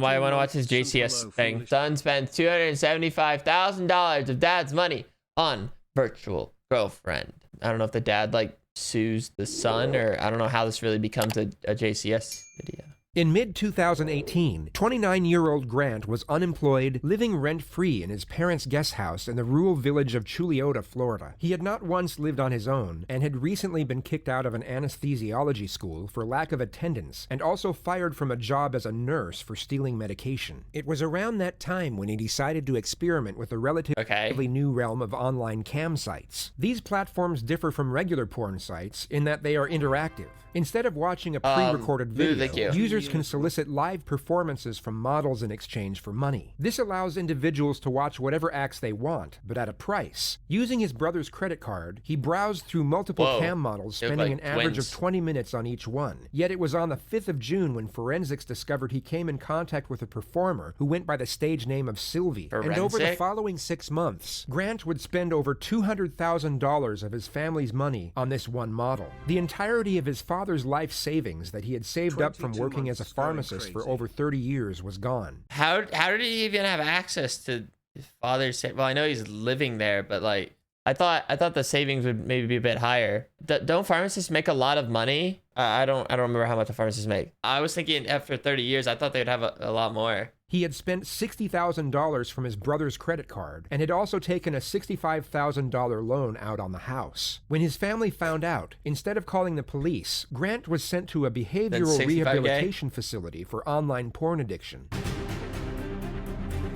Why I want to watch this JCS thing. Son spends $275,000 of dad's money on virtual girlfriend. I don't know if the dad like sues the son, or I don't know how this really becomes a JCS video. In mid-2018, 29-year-old Grant was unemployed, living rent-free in his parents' guest house in the rural village of Chuliota, Florida. He had not once lived on his own and had recently been kicked out of an anesthesiology school for lack of attendance and also fired from a job as a nurse for stealing medication. It was around that time when he decided to experiment with the relatively new realm of online cam sites. These platforms differ from regular porn sites in that they are interactive. Instead of watching a pre-recorded video, users can solicit live performances from models in exchange for money. This allows individuals to watch whatever acts they want, but at a price. Using his brother's credit card, he browsed through multiple cam models, spending an average of 20 minutes on each one. Yet it was on the 5th of June when forensics discovered he came in contact with a performer who went by the stage name of Sylvie. And over the following 6 months, Grant would spend over $200,000 of his family's money on this one model. The entirety of his father's life savings that he had saved up from working as a pharmacist for over 30 years was gone. How did he even have access to his father's? Well, I know he's living there, but like I thought the savings would maybe be a bit higher. Don't pharmacists make a lot of money? I don't remember how much a pharmacist make. I was thinking after 30 years, I thought they'd have a lot more. He had spent $60,000 from his brother's credit card and had also taken a $65,000 loan out on the house. When his family found out, instead of calling the police, Grant was sent to a behavioral rehabilitation facility for online porn addiction.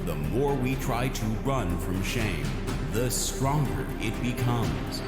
The more we try to run from shame, the stronger it becomes.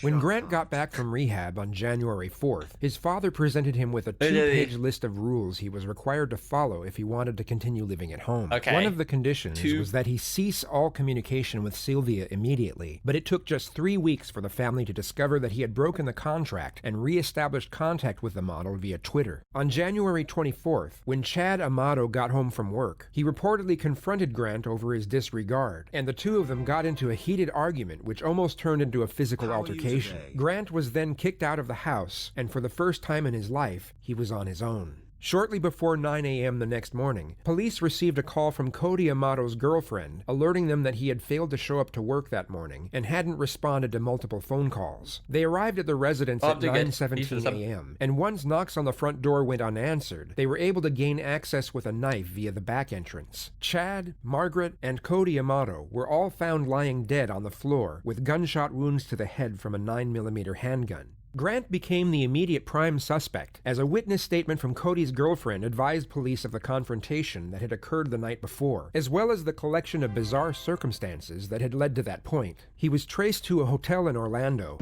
When Grant got back from rehab on January 4th, his father presented him with a 2-page list of rules he was required to follow if he wanted to continue living at home. One of the conditions was that he cease all communication with Sylvia immediately, but it took just 3 weeks for the family to discover that he had broken the contract and re-established contact with the model via Twitter. On January 24th, when Chad Amato got home from work, he reportedly confronted Grant over his disregard, and the two of them got into a heated argument which almost turned into a physical altercation. Grant was then kicked out of the house, and for the first time in his life, he was on his own. Shortly before 9 a.m. the next morning, police received a call from Cody Amato's girlfriend, alerting them that he had failed to show up to work that morning and hadn't responded to multiple phone calls. They arrived at the residence at 9:17 a.m., and once knocks on the front door went unanswered, they were able to gain access with a knife via the back entrance. Chad, Margaret, and Cody Amato were all found lying dead on the floor with gunshot wounds to the head from a 9mm handgun. Grant became the immediate prime suspect, as a witness statement from Cody's girlfriend advised police of the confrontation that had occurred the night before, as well as the collection of bizarre circumstances that had led to that point. He was traced to a hotel in Orlando.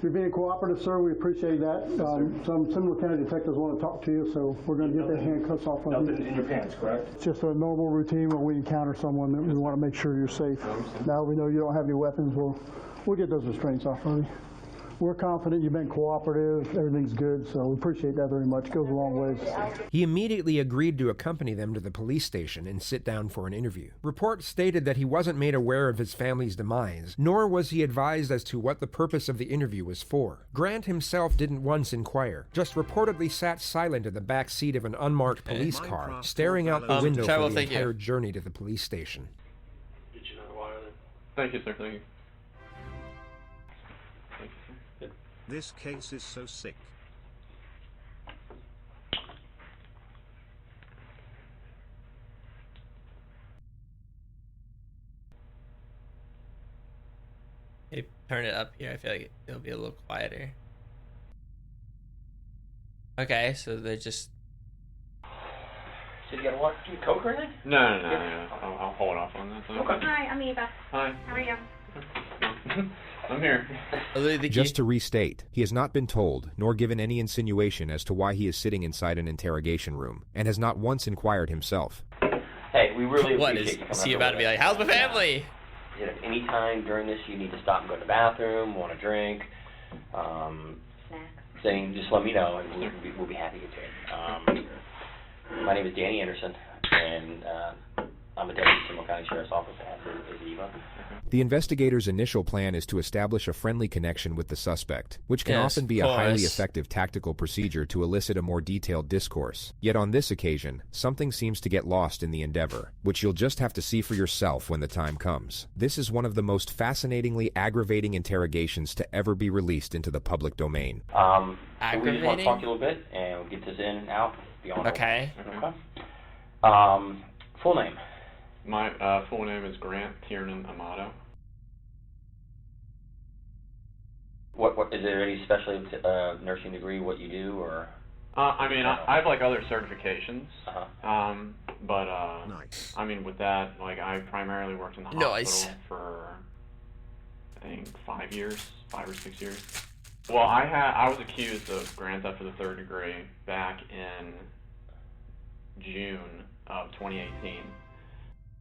You're being cooperative, sir. We appreciate that. Some Seminole County detectives want to talk to you, so we're going to get the handcuffs off of you. Nothing in your pants, correct? It's just a normal routine when we encounter someone that we want to make sure you're safe. Now we know you don't have any weapons. We'll get those restraints off of you. We're confident you've been cooperative, everything's good, so we appreciate that very much. It goes a long ways. He immediately agreed to accompany them to the police station and sit down for an interview. Reports stated that he wasn't made aware of his family's demise, nor was he advised as to what the purpose of the interview was for. Grant himself didn't once inquire, just reportedly sat silent in the back seat of an unmarked police car, staring out the window for the entire journey to the police station. Get you another water then. Thank you, sir. Thank you. This case is so sick. Hey, turn it up here. I feel like it'll be a little quieter. Okay, so they just... So you got Coke or anything? No. I'll hold off on that. Okay. Hi, I'm Eva. Hi. How are you? I'm here. Just to restate, he has not been told, nor given any insinuation as to why he is sitting inside an interrogation room, and has not once inquired himself. Hey, we really What appreciate is he about to be like, how's my family? Any time during this you need to stop and go to the bathroom, want a drink, then just let me know and we'll be happy to do it. My name is Danny Anderson, and I'm a deputy Seminole County Sheriff's Office. Is Eva. The investigator's initial plan is to establish a friendly connection with the suspect, which can often be a highly effective tactical procedure to elicit a more detailed discourse. Yet on this occasion, something seems to get lost in the endeavor, which you'll just have to see for yourself when the time comes. This is one of the most fascinatingly aggravating interrogations to ever be released into the public domain. So we just want to talk to you a little bit, and we'll get this in and out. Okay. Full name. My full name is Grant Tiernan Amato. What is there any special nursing degree? What you do, or? I mean, I have like other certifications. But Nice. I mean, with that, like I primarily worked in the hospital for I think 5 or 6 years. Well, I was accused of grand theft of the third degree back in June of 2018.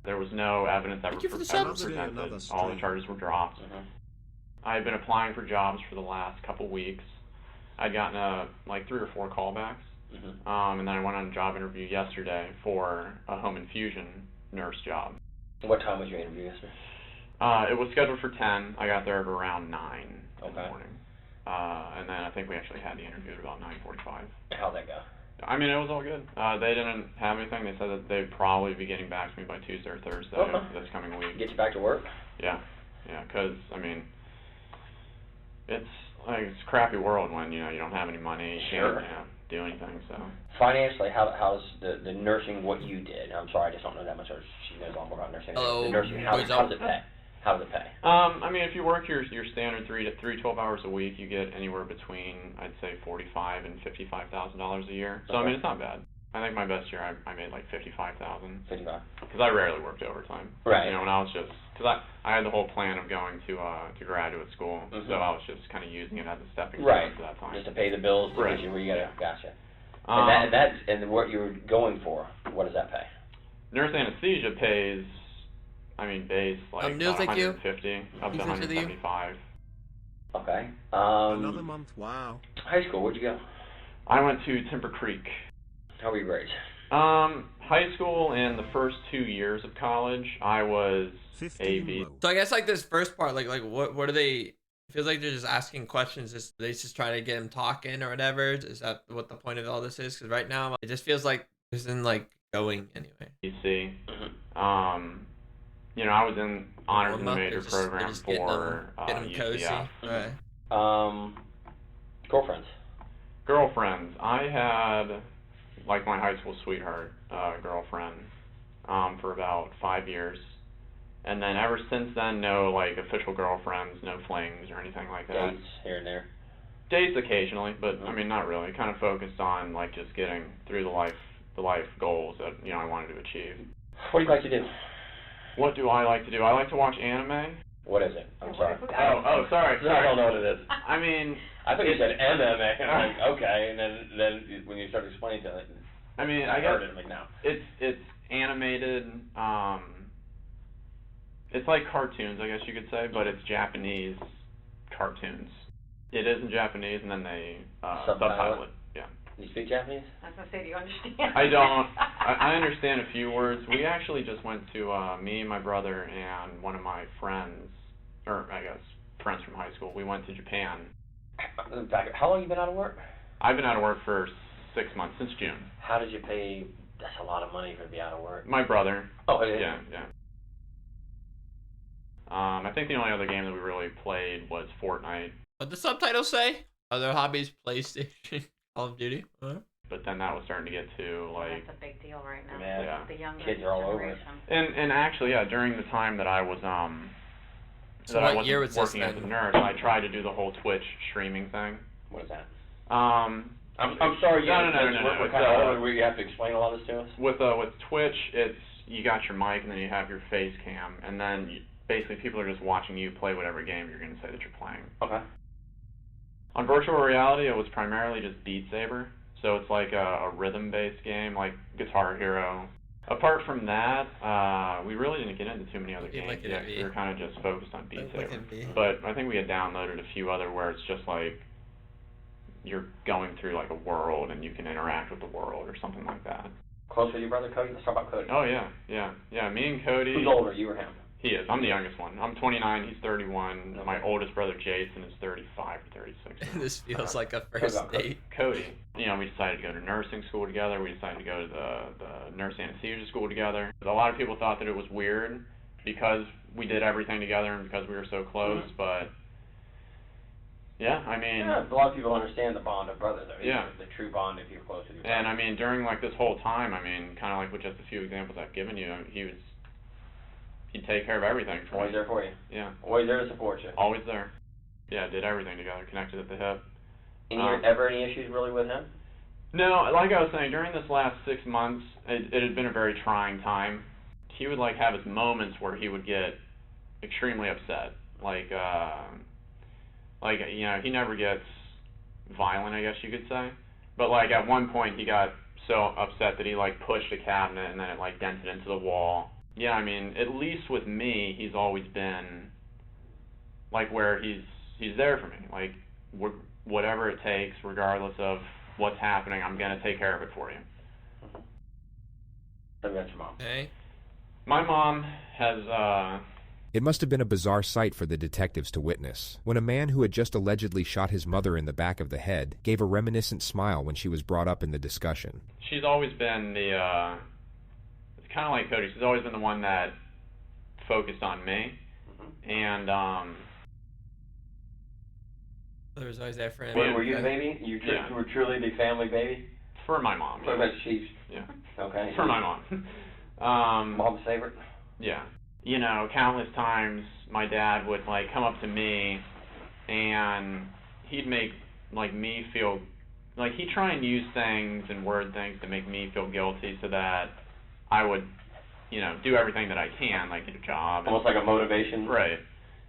There was no evidence ever presented. All the charges were dropped. I had been applying for jobs for the last couple weeks. I'd gotten like 3 or 4 callbacks, and then I went on a job interview yesterday for a home infusion nurse job. What time was your interview yesterday? It was scheduled for 10. I got there at around 9 in the morning. And then I think we actually had the interview at about 9:45. How'd that go? I mean, it was all good. They didn't have anything. They said that they'd probably be getting back to me by Tuesday or Thursday this coming week. Get you back to work? Yeah, because I mean, it's like it's a crappy world when you don't have any money, you can't do anything. So financially, how's the nursing what you did? I'm sorry, I just don't know that much. She knows a lot more about nursing. Hello. The nursing, how does it pay? How does it pay? I mean, if you work your standard 12 hours a week, you get anywhere between, I'd say, $45,000 and $55,000 a year. So I mean, it's not bad. I think my best year I made like $55,000. 55. Because I rarely worked overtime. Right. You know, when I was because I had the whole plan of going to graduate school, so I was just kind of using it as a stepping stone to that time. Just to pay the bills to get you where you gotta. Gotcha. And what you were going for, what does that pay? Nurse anesthesia pays. I mean, base like about 150 up to 175. Okay. Another month. Wow. High school. Where'd you go? I went to Timber Creek. How were your grades? High school and the first 2 years of college, I was A/B. So I guess like this first part, like what are they? It feels like they're just asking questions. They just trying to get him talking or whatever. Is that what the point of all this is? Because right now it just feels like this isn't like going anywhere. BC. You know, I was in honors in the major program for UCF. Right. Girlfriends. I had like my high school sweetheart girlfriend for about 5 years, and then ever since then, no like official girlfriends, no flings or anything like that. Dates here and there. Dates occasionally, but I mean not really. Kind of focused on like just getting through the life goals that I wanted to achieve. What do you like to do? What do I like to do? I like to watch anime. What is it? I'm sorry. Oh, sorry. I don't know what it is. I mean, I thought you said MMA. I'm like, okay, and then when you started explaining to it, I mean, I heard it. I'm like, no. It's animated. It's like cartoons, I guess you could say, but it's Japanese cartoons. It is in Japanese, and then they subtitle it. Yeah. You speak Japanese? I was going to say, do you understand? I don't. I understand a few words. We actually just went to, me, my brother, and one of my friends, or I guess friends from high school, we went to Japan. In fact, how long have you been out of work? I've been out of work for 6 months, since June. How did you pay? That's a lot of money for to be out of work. My brother. Oh, it is? Yeah. I think the only other game that we really played was Fortnite. What the subtitles say? Other hobbies, PlayStation, Call of Duty. But then that was starting to get to like. That's a big deal right now. Yeah. The younger Kids are all over it. And actually, yeah, during the time that I was So what year was working this as a then? nurse, I tried to do the whole Twitch streaming thing. What is that? I'm sorry. No. Where you have to explain a lot of this to us. With Twitch, it's you got your mic and then you have your face cam, and then basically people are just watching you play whatever game you're going to say that you're playing. Okay. On virtual reality, it was primarily just Beat Saber, so it's like a rhythm-based game, like Guitar Hero. Apart from that, we really didn't get into too many other games yet. We were kind of just focused on Beat Saber. But I think we had downloaded a few other where it's just like you're going through like a world and you can interact with the world or something like that. Close with your brother Cody? Let's talk about Cody. Oh, yeah. Me and Cody... Who's older, you or him? He is. I'm the youngest one. I'm 29. He's 31. Okay. My oldest brother, Jason, is 35 or 36. This feels like a first date. Cody. You know, we decided to go to nursing school together. We decided to go to the nurse anesthesia school together. A lot of people thought that it was weird because we did everything together and because we were so close, but... Yeah, I mean... Yeah, a lot of people understand the bond of brothers, though. Yeah. The true bond if you're close with your brother. And, I mean, during, like, this whole time, I mean, kind of like with just a few examples I've given you, he'd take care of everything for Always me. there for you. Yeah. Always there to support you. Always there. Yeah, did everything together, connected at the hip. And ever any issues really with him? No, like I was saying, during this last 6 months, it had been a very trying time. He would, like, have his moments where he would get extremely upset. Like, you know, he never gets violent, I guess you could say. But, like, at one point he got so upset that he, like, pushed a cabinet and then it, like, dented into the wall. Yeah, I mean, at least with me, he's always been, like, where he's there for me. Like, whatever it takes, regardless of what's happening, I'm going to take care of it for you. Tell me about your mom. Okay. My mom has, It must have been a bizarre sight for the detectives to witness, when a man who had just allegedly shot his mother in the back of the head gave a reminiscent smile when she was brought up in the discussion. She's always been it's kind of like Cody, she's always been the one that focused on me, and, There was always that friend. Were you the baby? You were truly the family baby? For my mom. What about Chiefs? Yeah. Okay. For my mom. Mom's favorite? Yeah. You know, countless times my dad would, like, come up to me and he'd make, like, me feel, like, he'd try and use things and word things to make me feel guilty so that I would, you know, do everything that I can, like, get a job. Almost like a motivation? Right.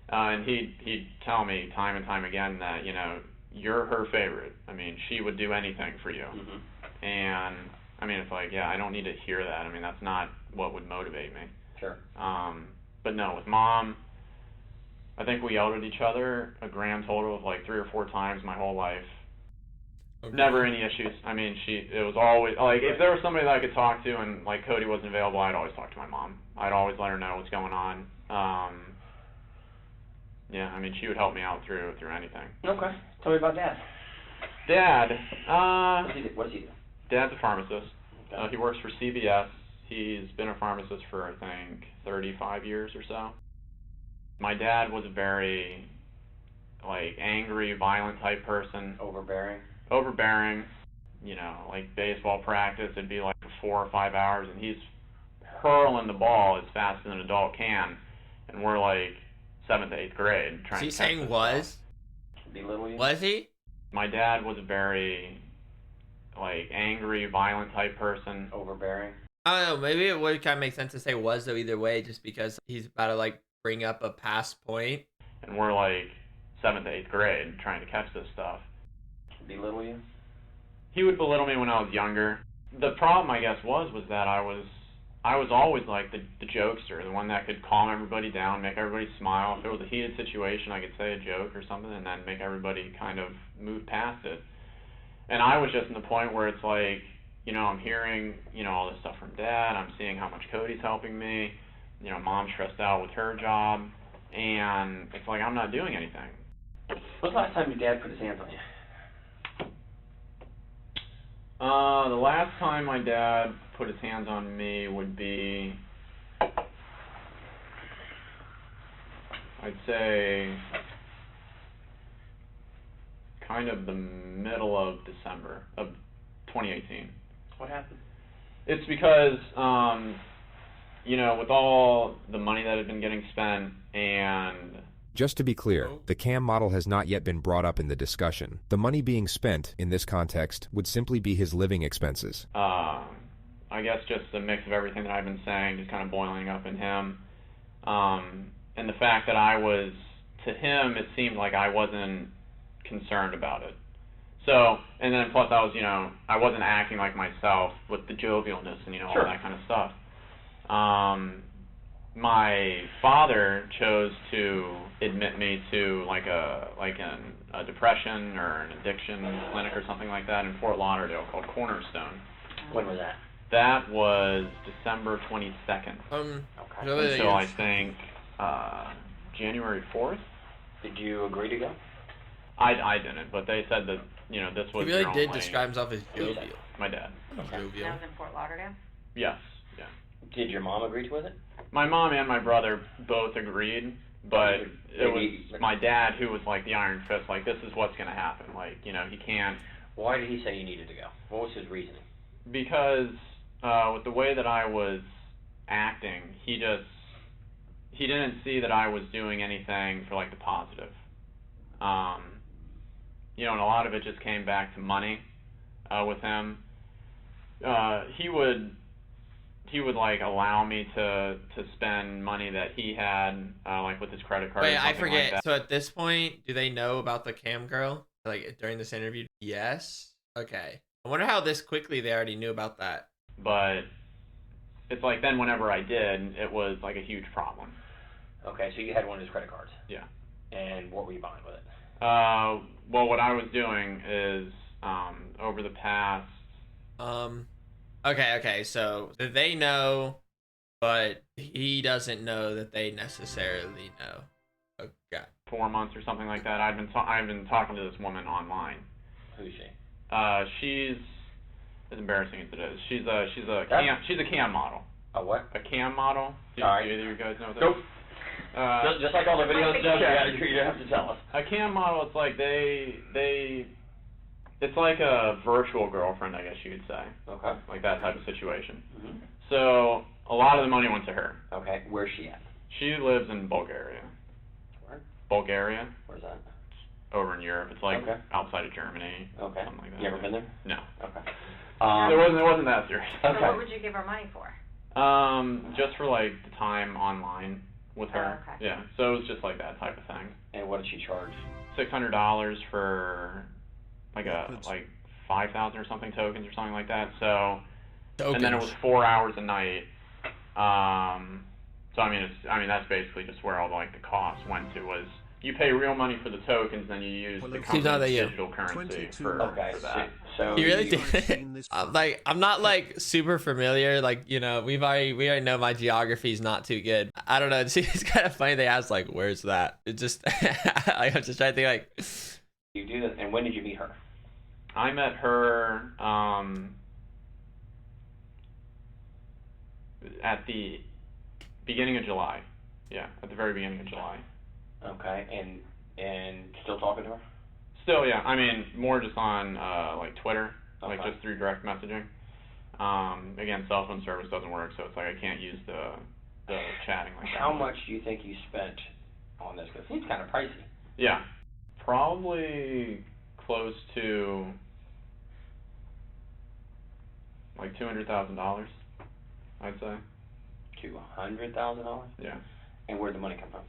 And he'd tell me time and time again that, you know, you're her favorite. I mean, she would do anything for you. Mm-hmm. And, I mean, it's like, yeah, I don't need to hear that. I mean, that's not what would motivate me. Sure. But no, with Mom, I think we yelled at each other a grand total of like 3 or 4 times my whole life. Okay. Never any issues. I mean, it was always, like, if there was somebody that I could talk to and, like, Cody wasn't available, I'd always talk to my mom. I'd always let her know what's going on. Yeah, I mean, she would help me out through anything. Okay. Tell me about Dad. Dad, what does he do? Dad's a pharmacist. Okay. He works for CVS. He's been a pharmacist for, I think, 35 years or so. My dad was a very, like, angry, violent type person. Overbearing? Overbearing. You know, like baseball practice, it'd be like for 4 or 5 hours, and he's hurling the ball as fast as an adult can, and we're like 7th to 8th grade trying to. Is he saying was? Belittle you? Was he? My dad was a very, like, angry, violent type person. Overbearing. I don't know. Maybe it would kind of make sense to say was though either way, just because he's about to like bring up a past point. And we're like 7th to 8th grade trying to catch this stuff. Belittle you? He would belittle me when I was younger. The problem, I guess, was that I was always like the jokester, the one that could calm everybody down, make everybody smile. If it was a heated situation, I could say a joke or something and then make everybody kind of move past it. And I was just in the point where it's like, you know, I'm hearing, you know, all this stuff from Dad. I'm seeing how much Cody's helping me. You know, Mom's stressed out with her job. And it's like I'm not doing anything. When's the last time your dad put his hands on you? The last time my dad put his hands on me would be, I'd say, kind of the middle of December of 2018. What happened? It's because, you know, with all the money that had been getting spent and... Just to be clear, the cam model has not yet been brought up in the discussion. The money being spent, in this context, would simply be his living expenses. I guess just a mix of everything that I've been saying, just kind of boiling up in him. And the fact that I was, to him, it seemed like I wasn't concerned about it. So, and then plus I was, you know, I wasn't acting like myself with the jovialness and, you know, sure. all that kind of stuff. My father chose to admit me to like a depression or an addiction clinic or something like that in Fort Lauderdale called Cornerstone. When was that? That was December 22nd. Okay. Until I think January 4th. Did you agree to go? I didn't, but they said that, you know, this was He really your did only... describe himself as jovial. My dad. Okay. Jovial. That was in Fort Lauderdale? Yes, yeah. Did your mom agree with it? My mom and my brother both agreed, but it was my dad who was like the iron fist, like, this is what's going to happen. Like, you know, he can't... Why did he say you needed to go? What was his reasoning? Because with the way that I was acting, he didn't see that I was doing anything for, like, the positive. You know, and a lot of it just came back to money with him. He would like allow me to spend money that he had like with his credit card. Wait, or I something forget. Like that. So at this point, do they know about the cam girl? Like during this interview? Yes. Okay. I wonder how this quickly they already knew about that. But it's like then whenever I did, it was like a huge problem. Okay, so you had one of his credit cards. Yeah. And what were you buying with it? Well, what I was doing is over the past. Okay. So they know, but he doesn't know that they necessarily know. Okay. 4 months or something like that. I've been talking to this woman online. Who's she? She's as embarrassing as it is. She's a cam model. A what? A cam model. Do Sorry. either of you guys know what that Nope. is? Just like all the videos stuff, you have to tell us. A cam model, it's like it's like a virtual girlfriend, I guess you could say. Okay. Like that type of situation. Mm-hmm. So a lot of the money went to her. Okay. Where's she at? She lives in Bulgaria. Where? Bulgaria. Where's that? Over in Europe. It's like Okay. outside of Germany. Okay. Something like that. You ever been there? No. Okay. It wasn't that serious. So Okay. what would you give her money for? Just for like the time online with her. Oh, okay. Yeah. So it was just like that type of thing. And what did she charge? $600 for like 5,000 or something tokens or something like that. So and then it was 4 hours a night. So I mean that's basically just where all like the costs went to was you pay real money for the tokens, then you use the company's digital currency for that. So you really did. I'm not like super familiar. Like, you know, we already know my geography's not too good. I don't know. It's kind of funny they asked like, "Where's that?" It just like, I'm just trying to think like. You do this, and when did you meet her? I met her at the beginning of July. Yeah, at the very beginning of July. Okay, and still talking to her? Still, yeah. I mean, more just on like Twitter, like Okay. just through direct messaging. Again, cell phone service doesn't work, so it's like I can't use the chatting like that. How much do you think you spent on this? Because it seems kind of pricey. Yeah, probably close to like $200,000, I'd say. $200,000? Yeah. And where'd the money come from?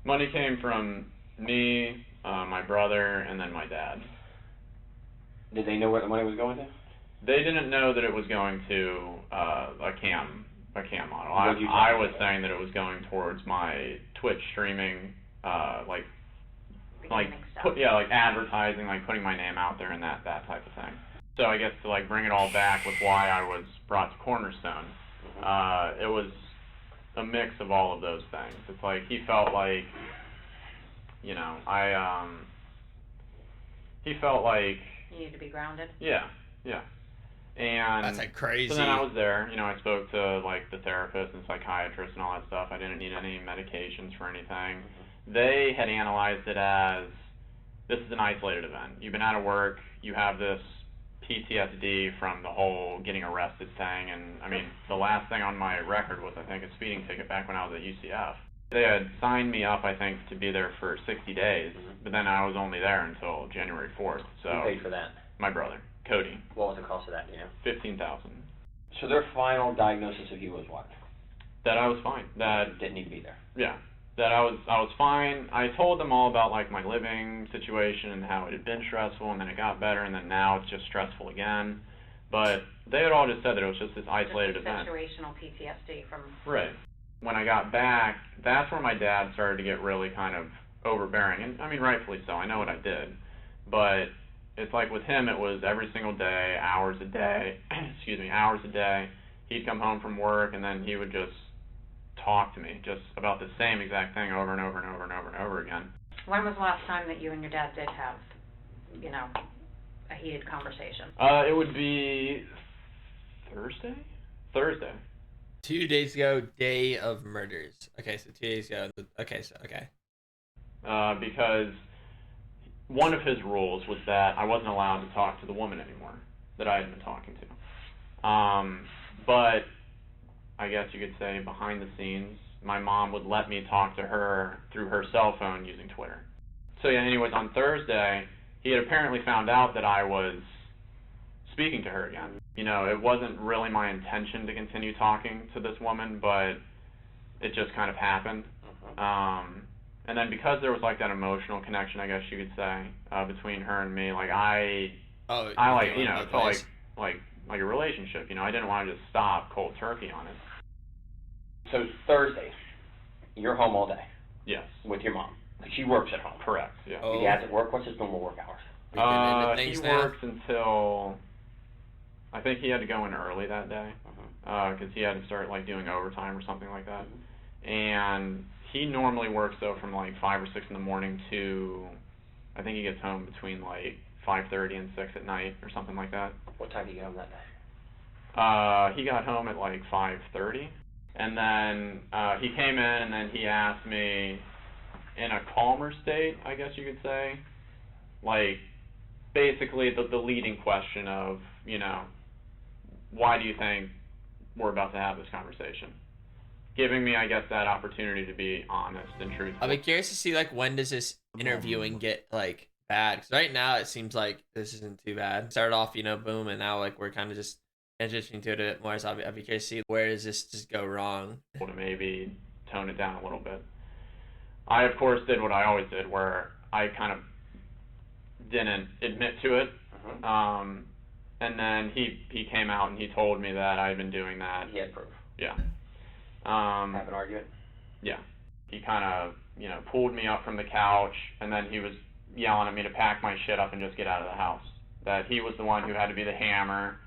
Money came from me, my brother, and then my dad. Did they know where the money was going to? They didn't know that it was going to a cam model. What'd you I tell was them? saying that it was going towards my Twitch streaming, like advertising, like putting my name out there and that type of thing. So I guess to like bring it all back with why I was brought to Cornerstone, it was a mix of all of those things. It's like he felt like, you know, he felt like You need to be grounded. yeah. And That's like crazy. so then I was there, you know, I spoke to like the therapist and psychiatrist and all that stuff. I didn't need any medications for anything. They had analyzed it as this is an isolated event. You've been out of work, you have this PTSD from the whole getting arrested thing, and I mean, the last thing on my record was, I think, a speeding ticket back when I was at UCF. They had signed me up, I think, to be there for 60 days, but then I was only there until January 4th, so... Who paid for that? My brother, Cody. What was the cost of that, you know? $15,000. So their final diagnosis of you was what? That I was fine. That... Didn't need to be there. Yeah. That I was fine. I told them all about like my living situation and how it had been stressful, and then it got better, and then now it's just stressful again. But they had all just said that it was just this isolated Just event. situational PTSD from... Right. When I got back, that's where my dad started to get really kind of overbearing, and I mean rightfully so. I know what I did, but it's like with him, it was every single day, hours a day, excuse me, hours a day. He'd come home from work, and then he would just talk to me just about the same exact thing over and over and over and over and over again. When was the last time that you and your dad did have, you know, a heated conversation? It would be Thursday? Thursday. 2 days ago, day of murders. Okay, so 2 days ago. Okay. Because one of his rules was that I wasn't allowed to talk to the woman anymore that I had been talking to. But I guess you could say behind the scenes, my mom would let me talk to her through her cell phone using Twitter. So yeah, anyways, on Thursday, he had apparently found out that I was speaking to her again. You know, it wasn't really my intention to continue talking to this woman, but it just kind of happened. And then because there was like that emotional connection, I guess you could say, between her and me, like I like, you know, it felt like a relationship. You know, I didn't want to just stop cold turkey on it. So Thursday, you're home all day. Yes. With your mom. She works at home. Correct. Yeah. Your dad's at work. What's his normal work hours? He works until, I think he had to go in early that day, because he had to start like doing overtime or something like that. And he normally works though from like 5 or 6 in the morning to, I think he gets home between like 5:30 and 6 at night or something like that. What time did you get home that day? He got home at like 5:30, and then he came in and then he asked me in a calmer state, I guess you could say, like basically the leading question of, you know, why do you think we're about to have this conversation? Giving me, I guess, that opportunity to be honest and truthful. I'll be curious to see, like, when does this interviewing get, like, bad? Because right now it seems like this isn't too bad. Started off, you know, boom, and now, like, we're kind of just transitioning to it a bit more. So I'll be curious to see where does this just go wrong. To maybe tone it down a little bit. I, of course, did what I always did, where I kind of didn't admit to it. And then he came out and he told me that I had been doing that. He had proof. Yeah. Have an argument? Yeah. He kind of, you know, pulled me up from the couch, and then he was yelling at me to pack my shit up and just get out of the house. That he was the one who had to be the hammer,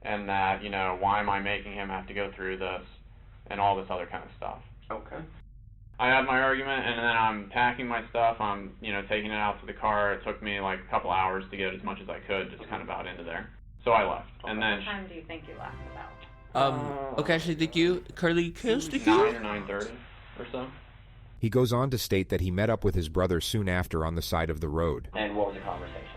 and that, you know, why am I making him have to go through this, and all this other kind of stuff. Okay. I had my argument, and then I'm packing my stuff. I'm, you know, taking it out to the car. It took me like a couple hours to get as much as I could, just kind of out into there. So I left. Okay. And then. What time do you think you left about? Okay, actually, thank you, Curly. 9 or 9:30 or so. He goes on to state that he met up with his brother soon after on the side of the road. And what was the conversation?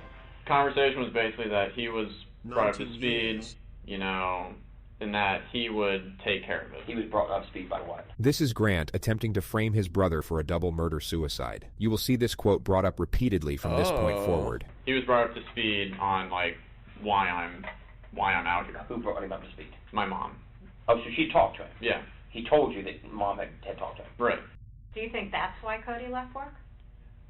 Conversation was basically that he was brought up to speed, you know, and that he would take care of it. He was brought up to speed by what? This is Grant attempting to frame his brother for a double murder-suicide. You will see this quote brought up repeatedly from this point forward. He was brought up to speed on, like, why I'm out here. Who brought him up to speed? My mom. Oh, so she talked to him? Yeah. He told you that mom had talked to him? Right. Do you think that's why Cody left work?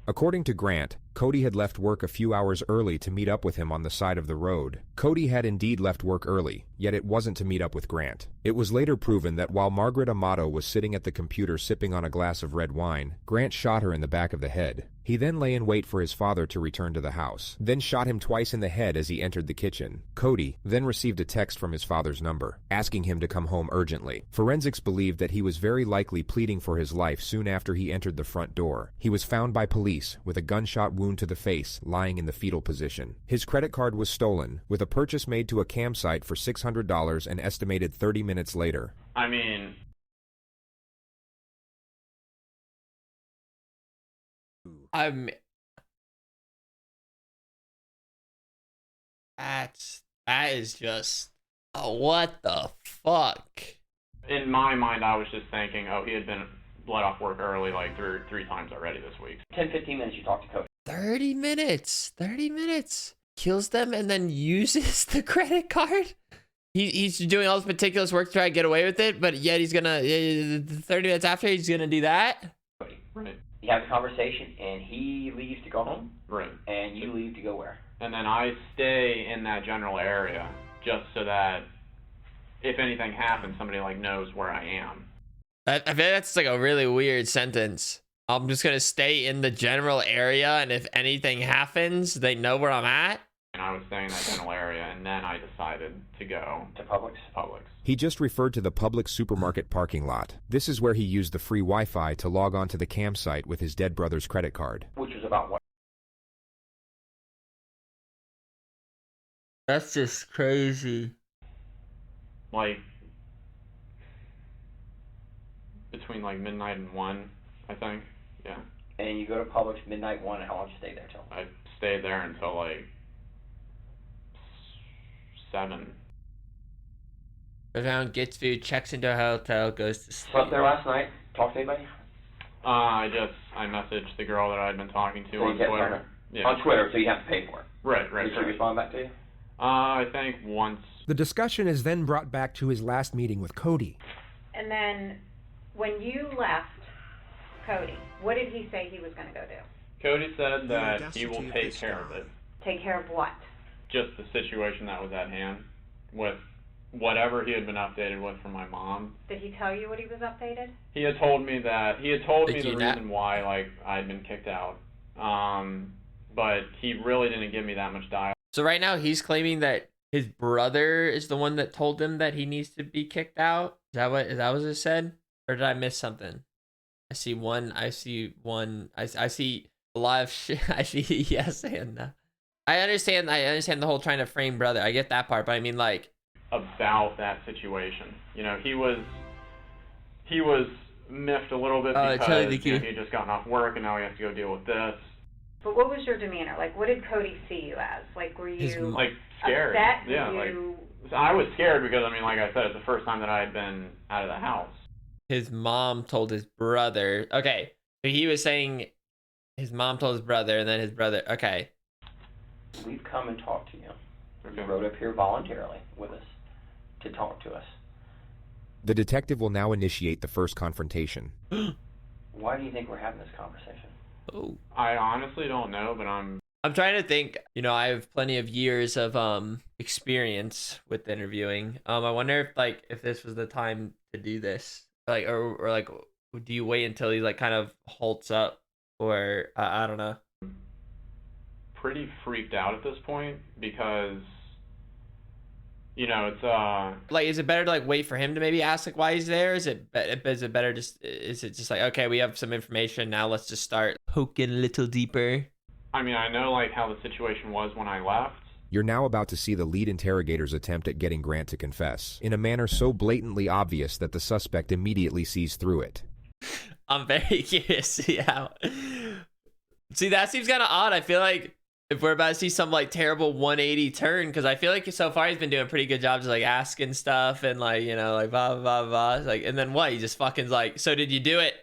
According to Grant, Cody had left work a few hours early to meet up with him on the side of the road. Cody had indeed left work early, yet it wasn't to meet up with Grant. It was later proven that while Margaret Amato was sitting at the computer sipping on a glass of red wine, Grant shot her in the back of the head. He then lay in wait for his father to return to the house, then shot him twice in the head as he entered the kitchen. Cody then received a text from his father's number, asking him to come home urgently. Forensics believed that he was very likely pleading for his life soon after he entered the front door. He was found by police with a gunshot wound to the face, lying in the fetal position. His credit card was stolen, with a purchase made to a campsite for $600 and estimated 30 minutes later. I mean... that is just, oh, what the fuck? In my mind, I was just thinking, oh, he had been let off work early like three times already this week. 10-15 minutes you talked to Cody. 30 minutes. Kills them and then uses the credit card? He's doing all this meticulous work to try to get away with it, but yet he's gonna, 30 minutes after, he's gonna do that? Right. You have a conversation, and he leaves to go home. Right. And you leave to go where? And then I stay in that general area just so that if anything happens, somebody like knows where I am. I feel like that's like a really weird sentence. I'm just gonna stay in the general area, and if anything happens, they know where I'm at. And I was staying in that general area, and then I decided to go to Publix. He just referred to the Publix supermarket parking lot. This is where he used the free Wi-Fi to log on to the campsite with his dead brother's credit card. Which was about what? That's just crazy. Like, between like midnight and 1, I think. Yeah. And you go to Publix midnight 1, and how long did you stay there till? I stayed there until like 7. Goes around, gets food, checks into a hotel, goes to sleep. Slept there last night? Talked to anybody? I messaged the girl that I'd been talking to on Twitter. Yeah. On Twitter, so you have to pay for it. Right. Did she respond back to you? I think once. The discussion is then brought back to his last meeting with Cody. And then, when you left Cody, what did he say he was going to go do? Cody said that he will take care of it. Take care of what? Just the situation that was at hand with whatever he had been updated with from my mom. Did he tell you what he was updated? He had told me the reason why like I'd been kicked out. But he really didn't give me that much dialogue. So right now he's claiming that his brother is the one that told him that he needs to be kicked out. Is that what it said? Or did I miss something? I see a lot of shit. I see yes and no. I understand the whole trying to frame brother. I get that part, but I mean like about that situation. You know, he was miffed a little bit because totally he had just gotten off work and now he has to go deal with this. But what was your demeanor? Like, what did Cody see you as? Like, were you like scared? upset? Yeah, I was scared because I mean, like I said, it's the first time that I had been out of the house. His mom told his brother. Okay, so he was saying his mom told his brother, and then his brother. Okay. We've come and talked to you. Okay. You rode up here voluntarily with us to talk to us. The detective will now initiate the first confrontation. Why do you think we're having this conversation? Oh. I honestly don't know, but I'm trying to think. You know, I have plenty of years of experience with interviewing. I wonder if this was the time to do this, like, or like, do you wait until he like kind of halts up, or I don't know. pretty freaked out at this point because, you know, it's like, is it better to like wait for him to maybe ask like why he's there? Is it better is it just like, okay, we have some information now, let's just start poking a little deeper? I mean, I know like how the situation was when I left. You're now about to see the lead interrogator's attempt at getting Grant to confess, in a manner so blatantly obvious that the suspect immediately sees through it. I'm very curious to see how. See, that seems kind of odd. I feel like if we're about to see some like terrible 180 turn, because I feel like so far he's been doing a pretty good job just like asking stuff and like, you know, like blah blah blah blah. Like, and then what? He just fucking like, so did you do it?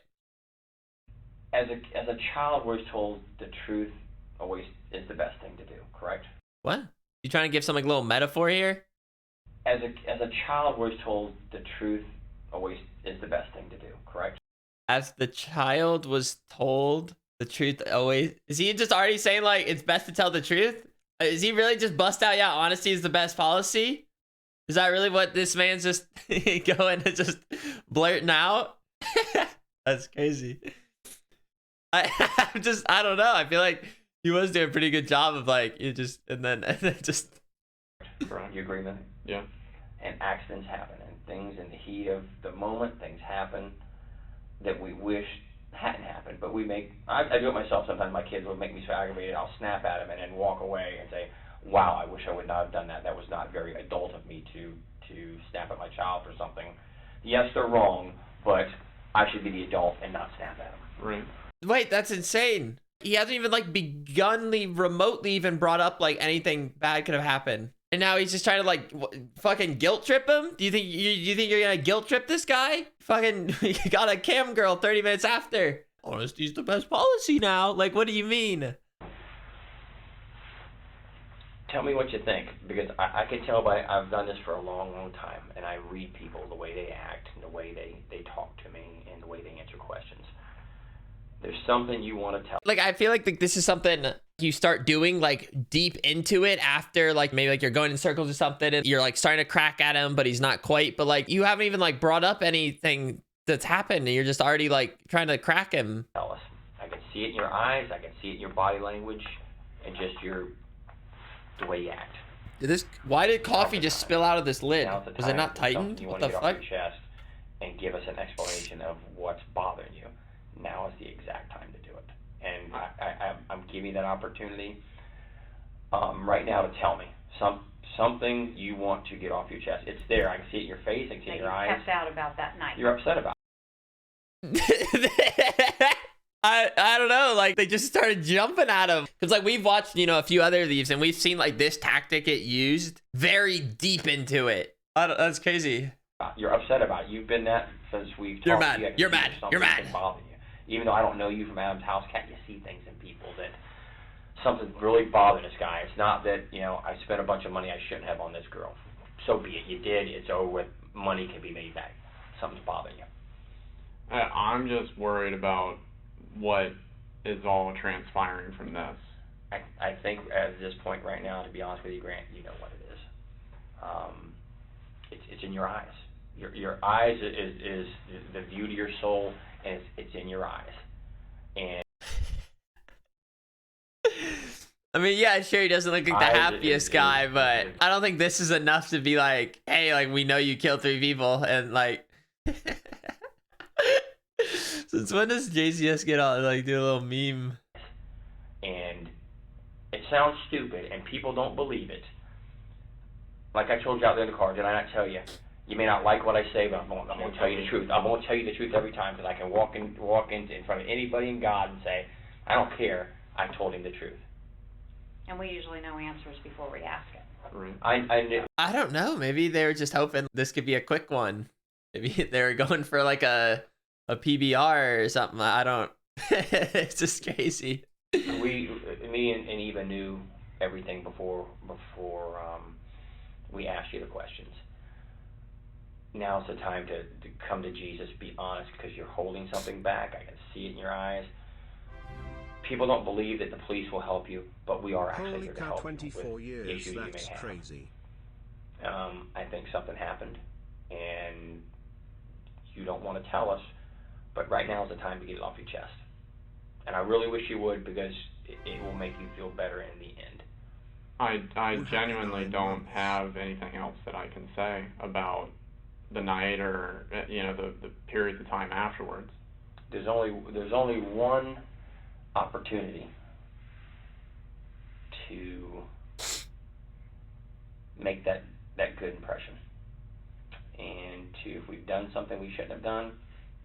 As a child, we're told the truth always is the best thing to do. Correct? What? You trying to give some like little metaphor here? As a child, we're told the truth always is the best thing to do. Correct? As the child was told the truth always, is he just already saying like it's best to tell the truth? Is he really just bust out, yeah, honesty is the best policy? Is that really what this man's just going and just blurting out? That's crazy. I don't know. I feel like he was doing a pretty good job of like, you just, and then just. Correct. You agree with it? Yeah. And accidents happen, and things in the heat of the moment, things happen that we wish hadn't happened. But we make, I do it myself sometimes. My kids will make me so aggravated, I'll snap at them and then walk away and say, wow, I wish I would not have done that. That was not very adult of me to snap at my child for something. Yes, they're wrong, but I should be the adult and not snap at them. Right. Wait, that's insane. He hasn't even like begunly remotely even brought up like anything bad could have happened. And now he's just trying to like fucking guilt trip him? Do you think you're gonna guilt trip this guy? Fucking you got a cam girl 30 minutes after. Honesty's the best policy now. Like, what do you mean? Tell me what you think, because I can tell I've done this for a long, long time, and I read people, the way they act, and the way they talk to me, and the way they answer questions. There's something you want to tell. Like, I feel like this is something you start doing like deep into it after like maybe like you're going in circles or something and you're like starting to crack at him, but he's not quite. But like you haven't even like brought up anything that's happened and you're just already like trying to crack him. Tell us. I can see it in your eyes. I can see it in your body language and just your the way you act. Why did coffee just spill out of this lid? Now's the Was it time not to do something tightened? you What want to the get fuck? off your chest and give us an explanation of what's bothering you. Now is the exact time to do it. And I'm giving you that opportunity right now to tell me something you want to get off your chest. It's there. I can see it in your face. I can see it in your eyes. Kept out about that night. You're upset about I don't know, like they just started jumping at him because like we've watched a few other thieves and we've seen like this tactic get used very deep into it. That's crazy. You're upset about it. You've been that since we've talked. You're mad. You're mad. You're mad. Bothering you. Even though I don't know you from Adam's house, can't you see things in people that something's really bothering this guy? It's not that I spent a bunch of money I shouldn't have on this girl. So be it. You did. It's over with. Money can be made back. Something's bothering you. I'm just worried about what is all transpiring from this. I think at this point right now, to be honest with you, Grant, you know what it is. It's in your eyes. Your eyes is the view to your soul, and it's in your eyes. And I mean, yeah, sure, he doesn't look like the happiest guy, but I don't think this is enough to be like, hey, like we know you killed 3 people, and like. Since when does JCS get on like do a little meme? And it sounds stupid, and people don't believe it. Like I told you out there in the car, did I not tell you? You may not like what I say, but I'm going to tell you the truth. I'm going to tell you the truth every time because I can walk in front of anybody in God and say, I don't care. I told him the truth. And we usually know answers before we ask it. Right. I don't know. Maybe they were just hoping this could be a quick one. Maybe they were going for like a PBR or something. I don't. It's just crazy. Me and Eva knew everything before we asked you the questions. Now's the time to come to Jesus, be honest, because you're holding something back. I can see it in your eyes. People don't believe that the police will help you, but we are actually here to help 24 you with years, issues you may that's have. crazy. I think something happened, and you don't want to tell us, but right now is the time to get it off your chest. And I really wish you would, because it will make you feel better in the end. I genuinely don't have anything else that I can say about the night or the periods of time afterwards. There's only one opportunity to make that good impression, and if we've done something we shouldn't have done,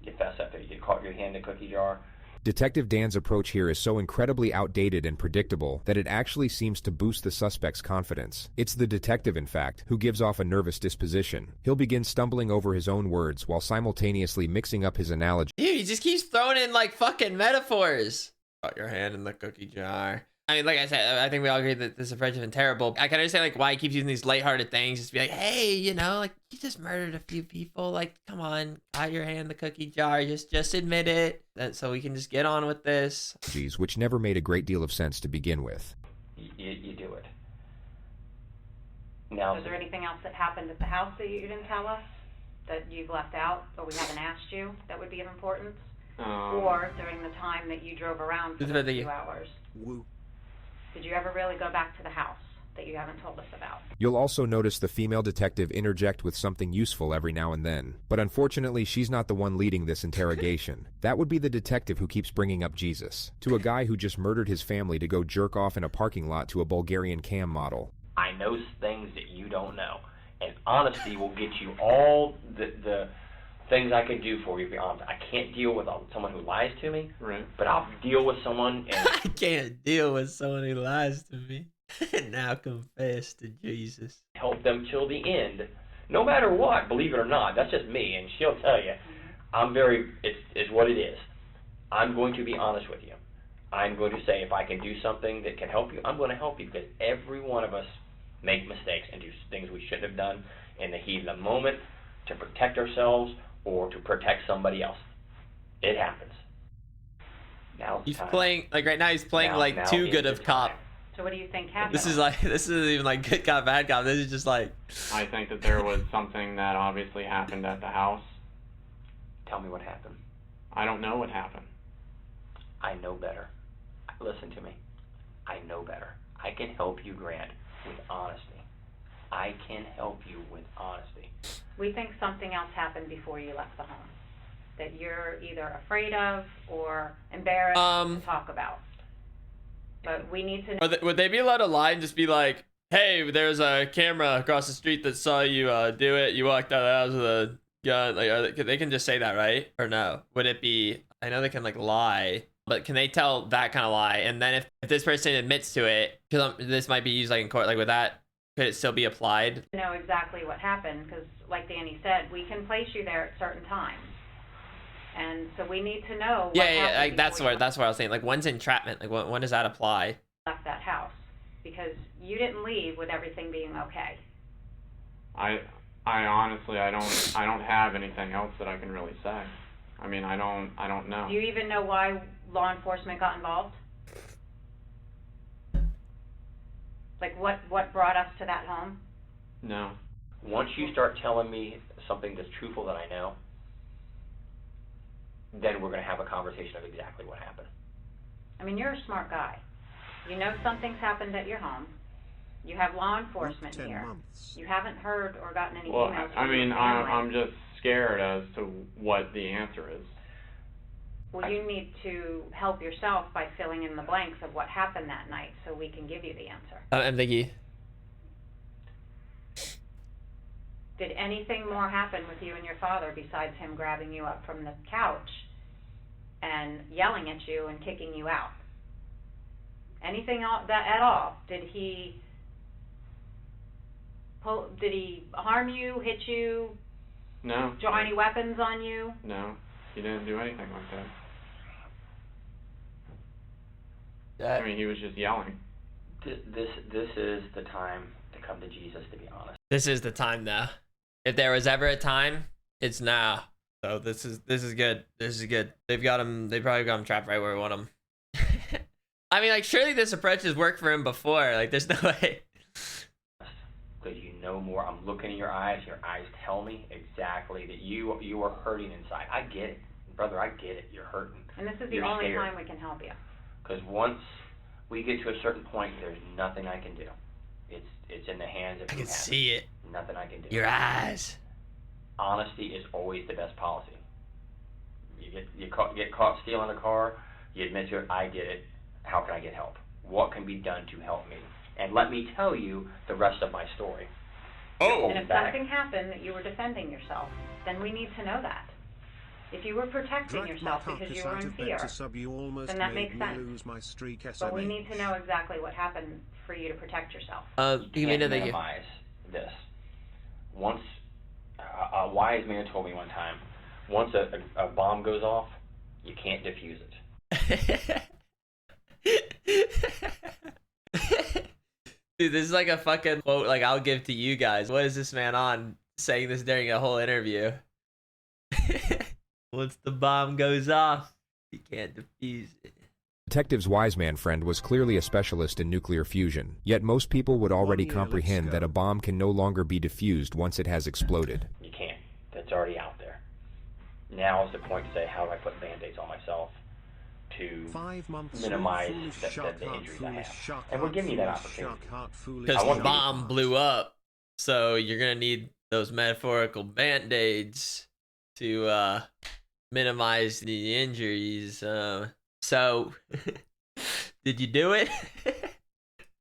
you fess up there. You caught your hand in the cookie jar. Detective Dan's approach here is so incredibly outdated and predictable that it actually seems to boost the suspect's confidence. It's the detective, in fact, who gives off a nervous disposition. He'll begin stumbling over his own words while simultaneously mixing up his analogy. Dude, he just keeps throwing in like fucking metaphors. Got your hand in the cookie jar. I mean, like I said, I think we all agree that this approach has been terrible. I can understand like why he keeps using these lighthearted things, just to be like, hey, like you just murdered a few people. Like, come on, got your hand in the cookie jar. Just admit it, so we can just get on with this. Which never made a great deal of sense to begin with. You do it. Now, is there anything else that happened at the house that you didn't tell us, that you've left out, or we haven't asked you, that would be of importance? Or during the time that you drove around for those 2 hours? Woo. Did you ever really go back to the house that you haven't told us about? You'll also notice the female detective interject with something useful every now and then. But unfortunately, she's not the one leading this interrogation. That would be the detective who keeps bringing up Jesus, to a guy who just murdered his family to go jerk off in a parking lot to a Bulgarian cam model. I know things that you don't know, and honesty will get you all the things I can do for you, to be honest. I can't deal with someone who lies to me, right? But I'll deal with someone. And I can't deal with someone who lies to me. Now confess to Jesus. Help them till the end, no matter what. Believe it or not, that's just me, and she'll tell you. It's what it is. I'm going to be honest with you. I'm going to say if I can do something that can help you, I'm going to help you, because every one of us make mistakes and do things we shouldn't have done in the heat of the moment to protect ourselves or to protect somebody else. It happens. Now he's playing, like right now he's playing like too good of cop. So what do you think happened? This isn't even like good cop, bad cop. This is just like... I think that there was something that obviously happened at the house. Tell me what happened. I don't know what happened. I know better. Listen to me. I know better. I can help you, Grant. with honesty. I can help you with honesty. We think something else happened before you left the home that you're either afraid of or embarrassed to talk about. But we need to know. Would they be allowed to lie and just be like, hey, there's a camera across the street that saw you do it. You walked out of the house with a gun. Like, they can just say that, right? Or no? Would it be, I know they can like lie, but can they tell that kind of lie? And then if this person admits to it, because this might be used like in court, like with that, could it still be applied? To know exactly what happened, because like Danny said, we can place you there at certain times. And so we need to know what happened like that's what I was saying. Like, when's entrapment? Like, when does that apply? Left that house, because you didn't leave with everything being okay. I honestly, I don't have anything else that I can really say. I mean, I don't know. Do you even know why law enforcement got involved? Like, what brought us to that home? No. Once you start telling me something that's truthful that I know, then we're going to have a conversation of exactly what happened. I mean, you're a smart guy. You know something's happened at your home. You have law enforcement here. You haven't heard or gotten any emails from your family. I'm just scared as to what the answer is. Well, you need to help yourself by filling in the blanks of what happened that night so we can give you the answer. I'm thinking. Did anything more happen with you and your father besides him grabbing you up from the couch and yelling at you and kicking you out? Anything at all? Did he harm you, hit you? No. Draw any weapons on you? No, he didn't do anything like that. I mean, he was just yelling. This is the time to come to Jesus, to be honest. This is the time now. If there was ever a time, it's now. So this is good. This is good. They probably got him trapped right where we want him. I mean, like, surely this approach has worked for him before. Like, there's no way. Because you know more. I'm looking in your eyes. Your eyes tell me exactly that you are hurting inside. I get it. Brother, I get it. You're hurting. And this is the only time we can help you. Because once we get to a certain point, there's nothing I can do. It's in the hands of you. I can see it. Nothing I can do. Your eyes. Honesty is always the best policy. You get caught stealing a car, you admit to it, I did it. How can I get help? What can be done to help me? And let me tell you the rest of my story. And if something happened that you were defending yourself, then we need to know that. If you were protecting yourself because you were in fear, then that makes sense. But we need to know exactly what happened for you to protect yourself. You can't minimize this. Once, a wise man told me one time, once a bomb goes off, you can't defuse it. Dude, this is like a fucking quote like I'll give to you guys. What is this man on saying this during a whole interview? Once the bomb goes off, you can't defuse it. Detective's wise man friend was clearly a specialist in nuclear fusion, yet most people would already comprehend that a bomb can no longer be defused once it has exploded. You can't. That's already out there. Now is the point to say, how do I put Band-Aids on myself to minimize the injuries I have? And we're giving you that opportunity. Because the bomb blew up, so you're going to need those metaphorical Band-Aids to minimize the injuries. So, did you do it?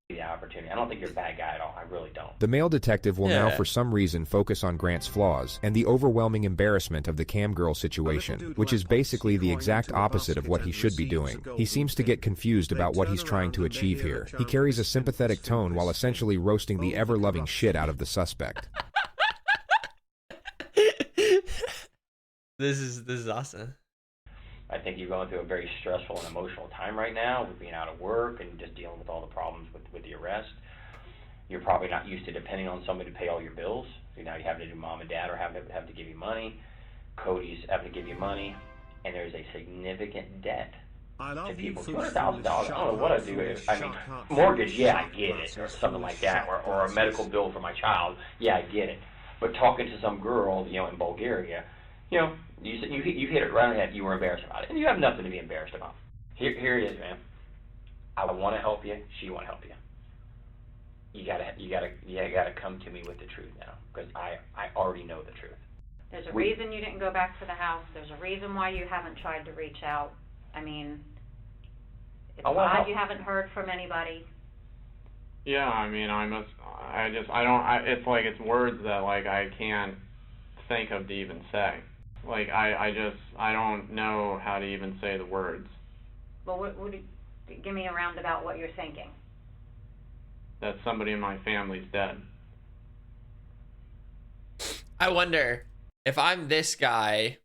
The opportunity. I don't think you're a bad guy at all. I really don't. The male detective will now for some reason focus on Grant's flaws and the overwhelming embarrassment of the cam girl situation, which is basically the exact opposite of what he should be doing. He seems to get confused about what he's trying to achieve here. He carries a sympathetic tone while essentially roasting the ever-loving shit out of the suspect. This is awesome. I think you're going through a very stressful and emotional time right now with being out of work and just dealing with all the problems with the arrest. You're probably not used to depending on somebody to pay all your bills. So now you have to do mom and dad or have to give you money. Cody's having to give you money. And there's a significant debt to people. $200,000, I don't know what I'd do. I mean, mortgage, yeah, I get it. Or something like that. Or a medical bill for my child, yeah, I get it. But talking to some girl, in Bulgaria, you hit it right on the head. You were embarrassed about it, and you have nothing to be embarrassed about. Here it is, man. I want to help you. She want to help you. you gotta come to me with the truth now, because I already know the truth. There's a reason you didn't go back to the house. There's a reason why you haven't tried to reach out. I mean, it's odd you haven't heard from anybody. Yeah, I mean, it's like, it's words that, like, I can't think of to even say. Like, I don't know how to even say the words. Well, give me a roundabout what you're thinking. That somebody in my family's dead. I wonder, if I'm this guy,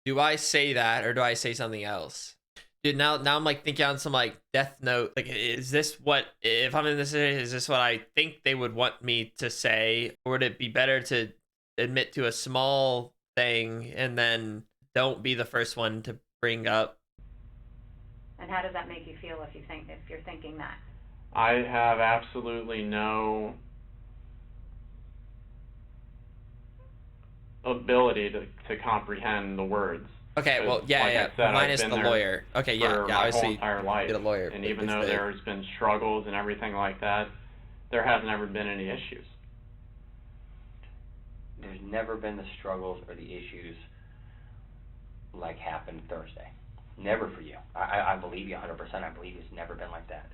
do I say that or do I say something else? Dude, now I'm like thinking on some like Death Note. Like, is this what, if I'm in this situation, is this what I think they would want me to say? Or would it be better to admit to a small thing and then don't be the first one to bring up? And how does that make you feel if you're thinking that? I have absolutely no ability to comprehend the words. Okay, well, yeah. Minus the lawyer. Okay, yeah, obviously, my whole entire life. Get a lawyer. And even though there's been struggles and everything like that, there has never been any issues. There's never been the struggles or the issues like happened Thursday. Never for you. I believe you 100%. I believe it's never been like that.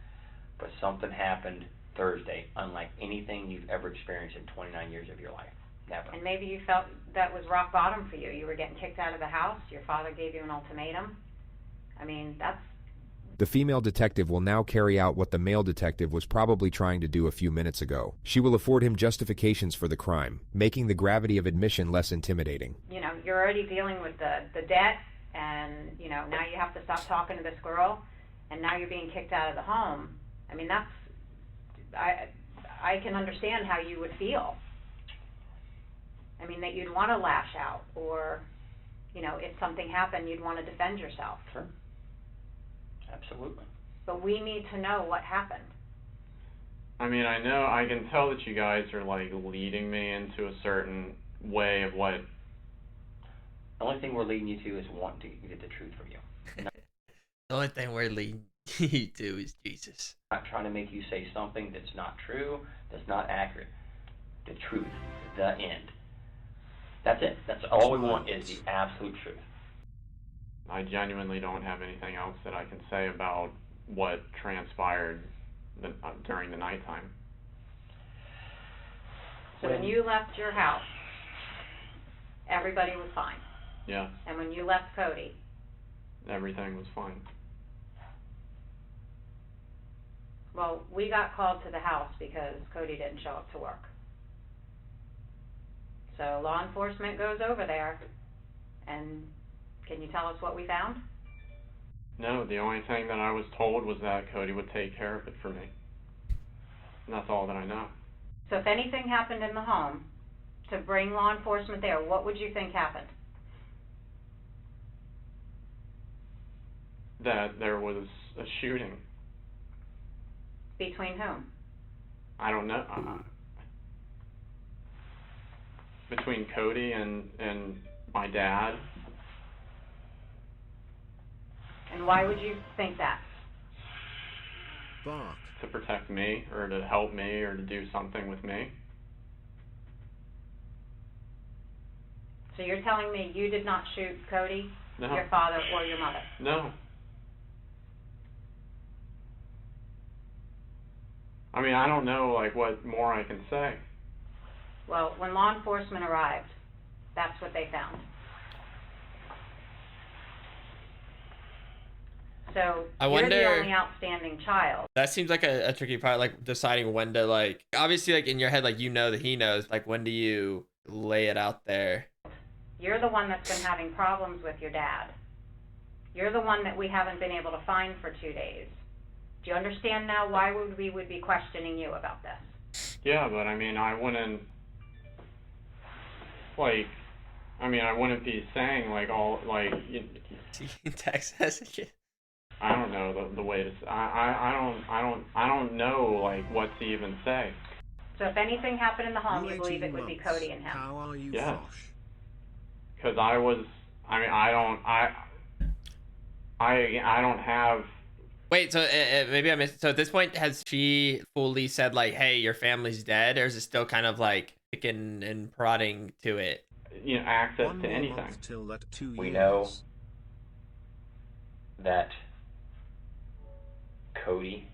But something happened Thursday, unlike anything you've ever experienced in 29 years of your life. Never. And maybe you felt that was rock bottom for you. You were getting kicked out of the house. Your father gave you an ultimatum. I mean, that's... The female detective will now carry out what the male detective was probably trying to do a few minutes ago. She will afford him justifications for the crime, making the gravity of admission less intimidating. You know, you're already dealing with the debt, and, you know, now you have to stop talking to this girl, and now you're being kicked out of the home. I mean, that's... I can understand how you would feel. I mean, that you'd want to lash out, or, you know, if something happened, you'd want to defend yourself. Sure. Absolutely. But we need to know what happened. I mean, I can tell that you guys are, like, leading me into a certain way of what... The only thing we're leading you to is wanting to get the truth from you. The only thing we're leading you to is Jesus. I'm not trying to make you say something that's not true, that's not accurate. The truth, the end. That's it. That's all we want, is the absolute truth. I genuinely don't have anything else that I can say about what transpired during the nighttime. So when you left your house, everybody was fine. Yeah. And when you left Cody, everything was fine. Well, we got called to the house because Cody didn't show up to work. So law enforcement goes over there, and can you tell us what we found? No, the only thing that I was told was that Cody would take care of it for me. And that's all that I know. So if anything happened in the home, to bring law enforcement there, what would you think happened? That there was a shooting. Between whom? I don't know. Between Cody and my dad. And why would you think that? Bark. To protect me, or to help me, or to do something with me. So you're telling me you did not shoot Cody, No. your father, or your mother? No. I mean, I don't know, like, what more I can say. Well, when law enforcement arrived, that's what they found. So you're the only outstanding child. That seems like a tricky part, like deciding when to, like, obviously, like, in your head, like, you know that he knows, like, when do you lay it out there? You're the one that's been having problems with your dad. You're the one that we haven't been able to find for 2 days. Do you understand now why we would be questioning you about this? Yeah, but I mean, I wouldn't, like, I wouldn't be saying, like, all, like, text messages. I don't know the way to. I don't know, like, what to even say. So if anything happened in the home, you believe it would be Cody and him? How are you, Yes. Josh? Because I don't have Wait, so maybe I missed. So at this point, has she fully said like, "Hey, your family's dead," or is it still kind of like picking and prodding to it? You know, access to anything. We know that Cody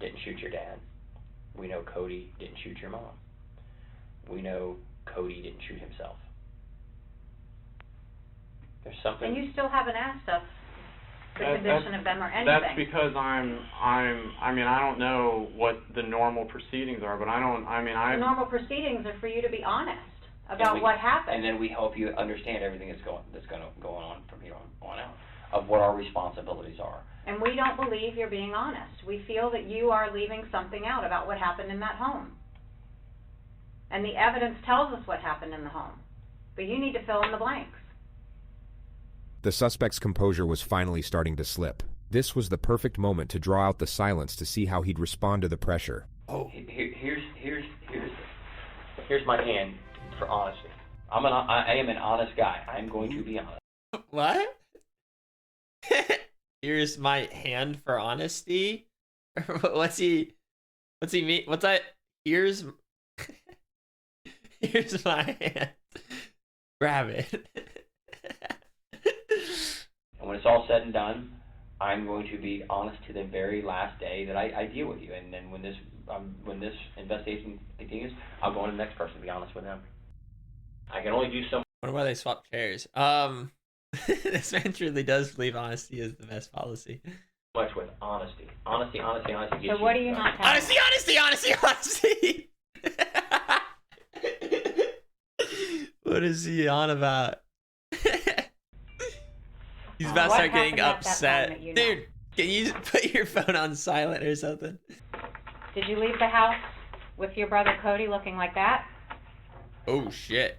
didn't shoot your dad. We know Cody didn't shoot your mom. We know Cody didn't shoot himself. There's something. And you still haven't asked us the condition of them or anything. That's because I mean, I don't know what the normal proceedings are, but The normal proceedings are for you to be honest about what happened. And then we help you understand everything that's going to go on from here on out, of what our responsibilities are. And we don't believe you're being honest. We feel that you are leaving something out about what happened in that home. And the evidence tells us what happened in the home. But you need to fill in the blanks. The suspect's composure was finally starting to slip. This was the perfect moment to draw out the silence to see how he'd respond to the pressure. Oh, here's my hand for honesty. I am an honest guy. I'm going to be honest. What? Here's my hand for honesty. What's he mean? What's that? Here's my hand. Grab it. And when it's all said and done, I'm going to be honest to the very last day that I deal with you. And then when this investigation continues, I'll go on to the next person to be honest with them. I can only do so much. I wonder why they swapped chairs. This man truly does believe honesty is the best policy. Much with honesty. Honesty. So what are you not telling Honesty! What is he on about? He's about to start getting upset. Dude, can you just put your phone on silent or something? Did you leave the house with your brother Cody looking like that? Oh, shit.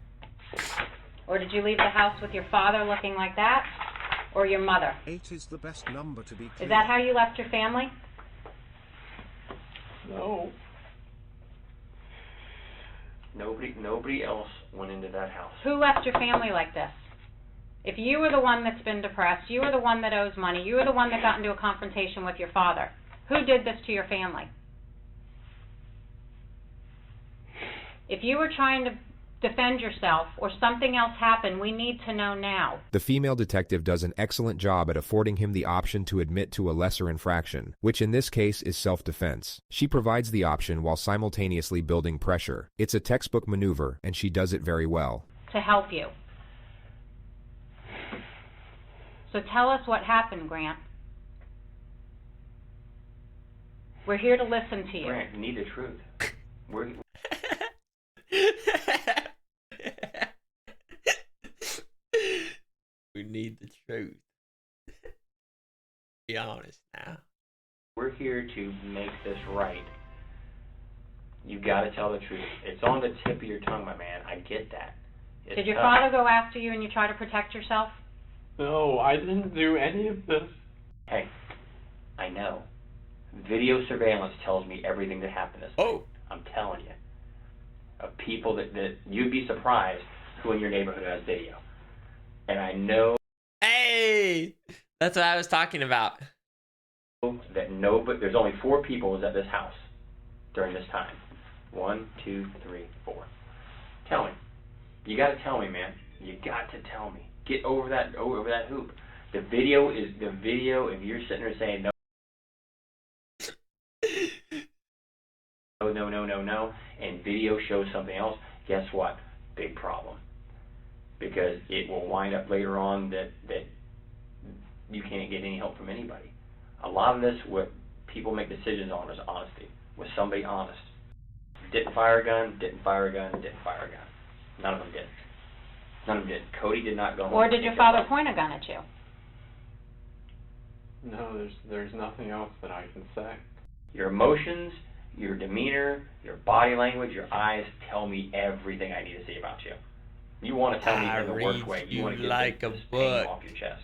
Or did you leave the house with your father looking like that? Or your mother? 8 is the best number to be clear. Is that how you left your family? No. Nobody else went into that house. Who left your family like this? If you were the one that's been depressed, you were the one that owes money, you were the one that got into a confrontation with your father, who did this to your family? If you were trying to defend yourself or something else happened, we need to know now. The female detective does an excellent job at affording him the option to admit to a lesser infraction, which in this case is self-defense. She provides the option while simultaneously building pressure. It's a textbook maneuver, and she does it very well. To help you. So tell us what happened, Grant. We're here to listen to you. Grant, you need the truth. We need the truth. Be honest now. We're here to make this right. You gotta tell the truth. It's on the tip of your tongue, my man. I get that. Did your father go after you and you try to protect yourself? No, I didn't do any of this. Hey, I know. Video surveillance tells me everything that happened this night. I'm telling you. Of people that you'd be surprised who in your neighborhood has video. And I know. Hey! That's what I was talking about. But there's only 4 people at this house during this time. 1, 2, 3, 4. Tell me. You gotta tell me, man. You got to tell me. Get over that hoop. The video, if you're sitting there saying no, no, and video shows something else, guess what? Big problem. Because it will wind up later on that you can't get any help from anybody. A lot of this, what people make decisions on, is honesty. Was somebody honest? Didn't fire a gun, didn't fire a gun, didn't fire a gun. None of them did. None of them did. Cody did not go home. Or did your father point a gun at you? No, there's nothing else that I can say. Your emotions, your demeanor, your body language, your eyes tell me everything I need to see about you. You want to tell me in the worst way. You want to get like this a pain book. off your chest.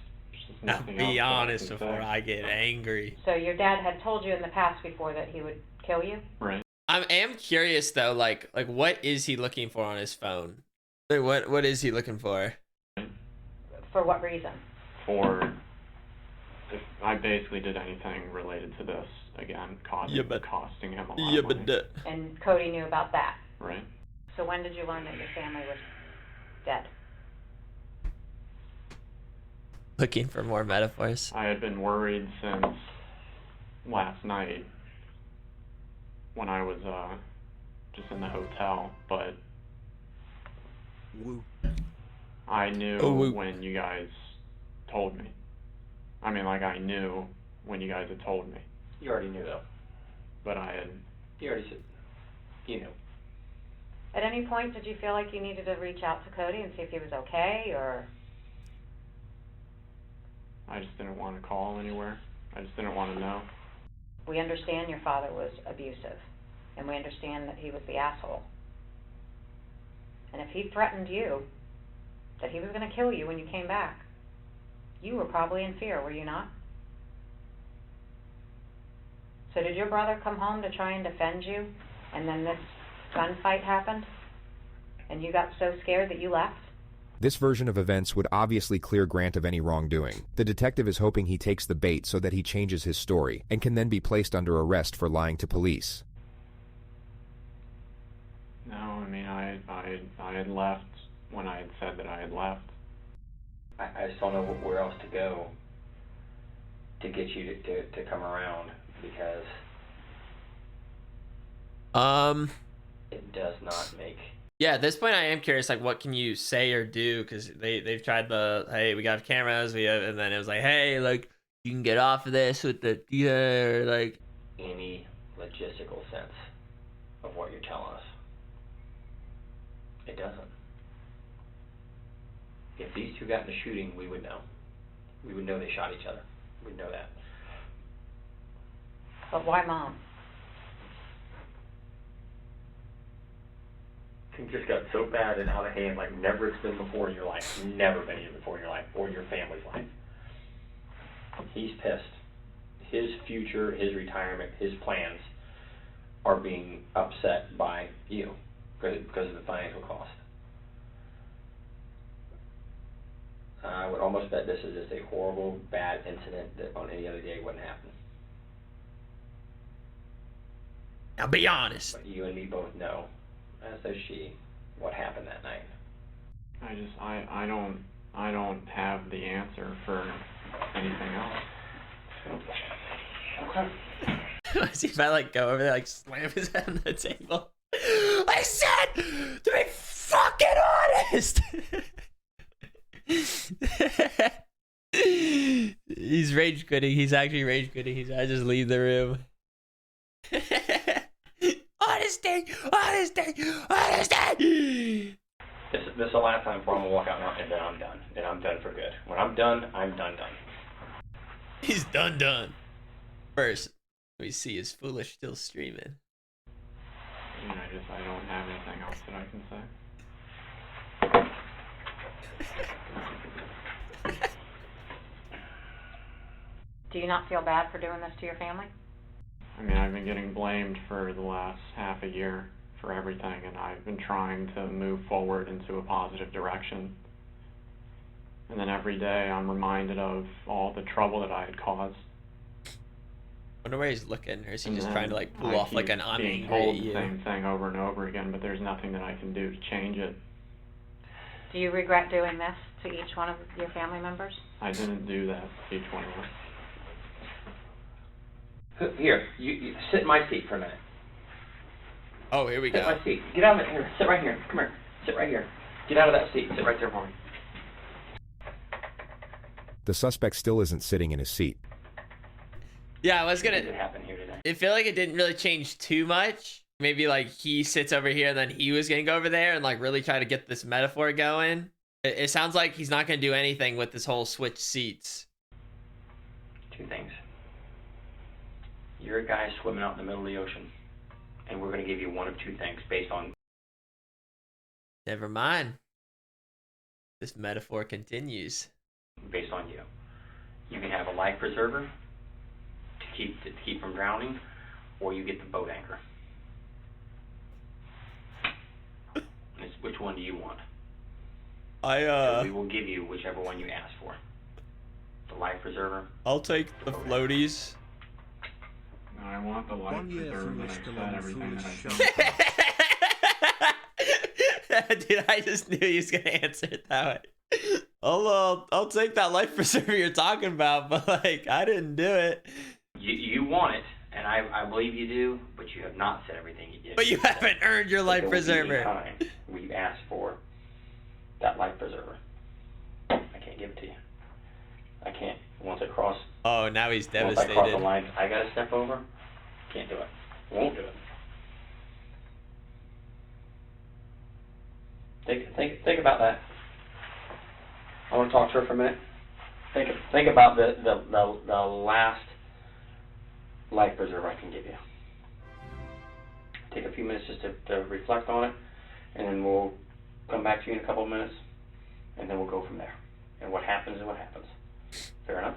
Now be honest before I get angry. So your dad had told you in the past before that he would kill you? Right. I am curious though, like what is he looking for on his phone? Like what is he looking for? For what reason? For if I basically did anything related to this, again, costing him a lot of money. And Cody knew about that. Right. So when did you learn that your family was dead? Looking for more metaphors. I had been worried since last night when I was just in the hotel, but I knew when you guys told me. I mean, like, I knew when you guys had told me. You already knew, though. But I had... You already said... You knew. At any point, did you feel like you needed to reach out to Cody and see if he was okay, or...? I just didn't want to call anywhere. I just didn't want to know. We understand your father was abusive, and we understand that he was the asshole. And if he threatened you, that he was going to kill you when you came back, you were probably in fear, were you not? So did your brother come home to try and defend you, and then this gunfight happened, and you got so scared that you left? This version of events would obviously clear Grant of any wrongdoing. The detective is hoping he takes the bait so that he changes his story, and can then be placed under arrest for lying to police. No, I mean, I had left when I had said that I had left. I just don't know where else to go to get you to come around, because it does not make... Yeah, at this point I am curious, like, what can you say or do? Because they've tried the, hey, we got cameras, and then it was like, hey, like, you can get off of this with the, or like... Any logistical sense of what you're telling us. It doesn't. If these two got in a shooting, we would know. We would know they shot each other. We'd know that. But why Mom? Things just got so bad and out of hand, like never it's been before in your life. Never been here before in your life, or your family's life. He's pissed. His future, his retirement, his plans are being upset by you because of the financial cost. I would almost bet this is just a horrible, bad incident that on any other day wouldn't happen. Now be honest. But you and me both know, as does she, what happened that night. I don't have the answer for anything else. Okay. See if I like go over there, like slam his head on the table. I said to be fucking honest. He's rage quitting. He's actually rage quitting. I just leave the room. Honesty. This is the last time before I'm gonna walk out now, and then I'm done. And I'm done for good. When I'm done, I'm done. He's done. First, we see is Foolish still streaming. I don't have anything else that I can say. Do you not feel bad for doing this to your family? I mean, I've been getting blamed for the last half a year for everything, and I've been trying to move forward into a positive direction. And then every day I'm reminded of all the trouble that I had caused. I wonder where he's looking, or is he just trying to like pull off like an I'm being angry told at the you? same thing over and over again, but there's nothing that I can do to change it. Do you regret doing this to each one of your family members? I didn't do that to each one of them. Here, you sit in my seat for a minute. Oh, here we go. Sit in my seat. Get out of it. Here, sit right here. Come here. Sit right here. Get out of that seat. Sit right there for me. The suspect still isn't sitting in his seat. Yeah, I was gonna. What did happen here today? I feel like it didn't really change too much. Maybe like he sits over here and then he was gonna go over there and like really try to get this metaphor going. It sounds like he's not gonna do anything with this whole switch seats. Two things. You're a guy swimming out in the middle of the ocean, and we're going to give you one of two things based on... Never mind. This metaphor continues. Based on you. You can have a life preserver to keep from drowning, or you get the boat anchor. Which one do you want? So we will give you whichever one you ask for. the life preserver. I'll take the floaties. No, I want the life 1 year preserver that foolish I said everything foolish that I Dude, I just knew he was gonna answer it that way. I'll take that life preserver you're talking about, but like I didn't do it. You want it, and I believe you do, but you have not said everything you did. But you haven't earned your life preserver. We asked for that life preserver. I can't give it to you. I can't. Once I cross. Oh, now he's devastated. Once I cross the line, I gotta step over. Can't do it. Won't do it. Think about that. I want to talk to her for a minute. Think about the last life preserver I can give you. Take a few minutes just to reflect on it, and then we'll come back to you in a couple of minutes, and then we'll go from there. And what happens is what happens. Fair enough?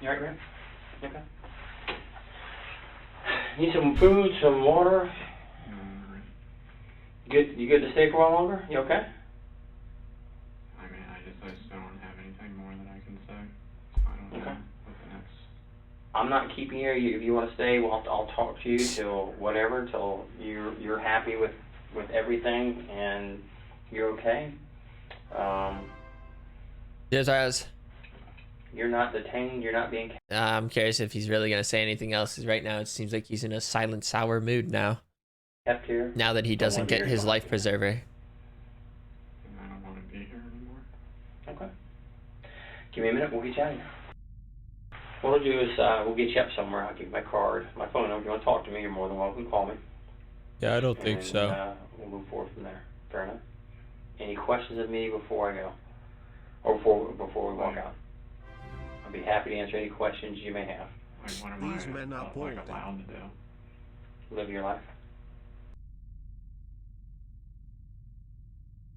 You alright, Graham? You okay? Need some food, some water? You good to stay for a while longer? You okay? I mean, I just don't have anything more that I can say. I don't know what the next... I'm not keeping you. If you want to stay, well, I'll talk to you till whatever, till you're happy with everything and you're okay. Yes, Raz. You're not detained. You're not being... I'm curious if he's really gonna say anything else, because right now it seems like he's in a silent, sour mood now. kept here. Now that he doesn't get his life preserver. I don't want to be here anymore. Okay. Give me a minute. We'll get you out of here. What we'll do is we'll get you up somewhere. I'll give you my card, my phone number. If you want to talk to me, you're more than welcome to call me. Yeah, I don't think so. We'll move forward from there. Fair enough. Any questions of me before I go, or before we walk out? I'll be happy to answer any questions you may have. Like, what am These men are bold. allowed to do? Live your life.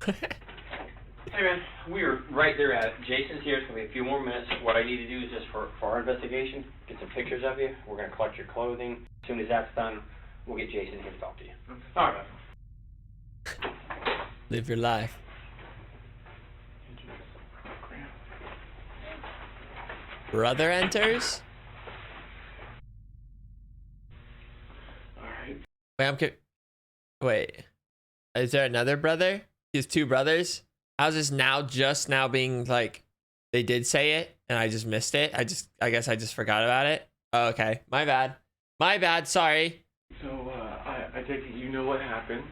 Hey man, we're right there at it. Jason's here. It's going to be a few more minutes. What I need to do is just for our investigation, get some pictures of you. We're going to collect your clothing. As soon as that's done, we'll get Jason here to talk to you. All right. Live your life. Brother enters? Alright. Wait, wait. Is there another brother? He has two brothers? How's this just now being like, they did say it and I just missed it? I guess I just forgot about it. Oh, okay. My bad. Sorry. So, I take it you know what happened?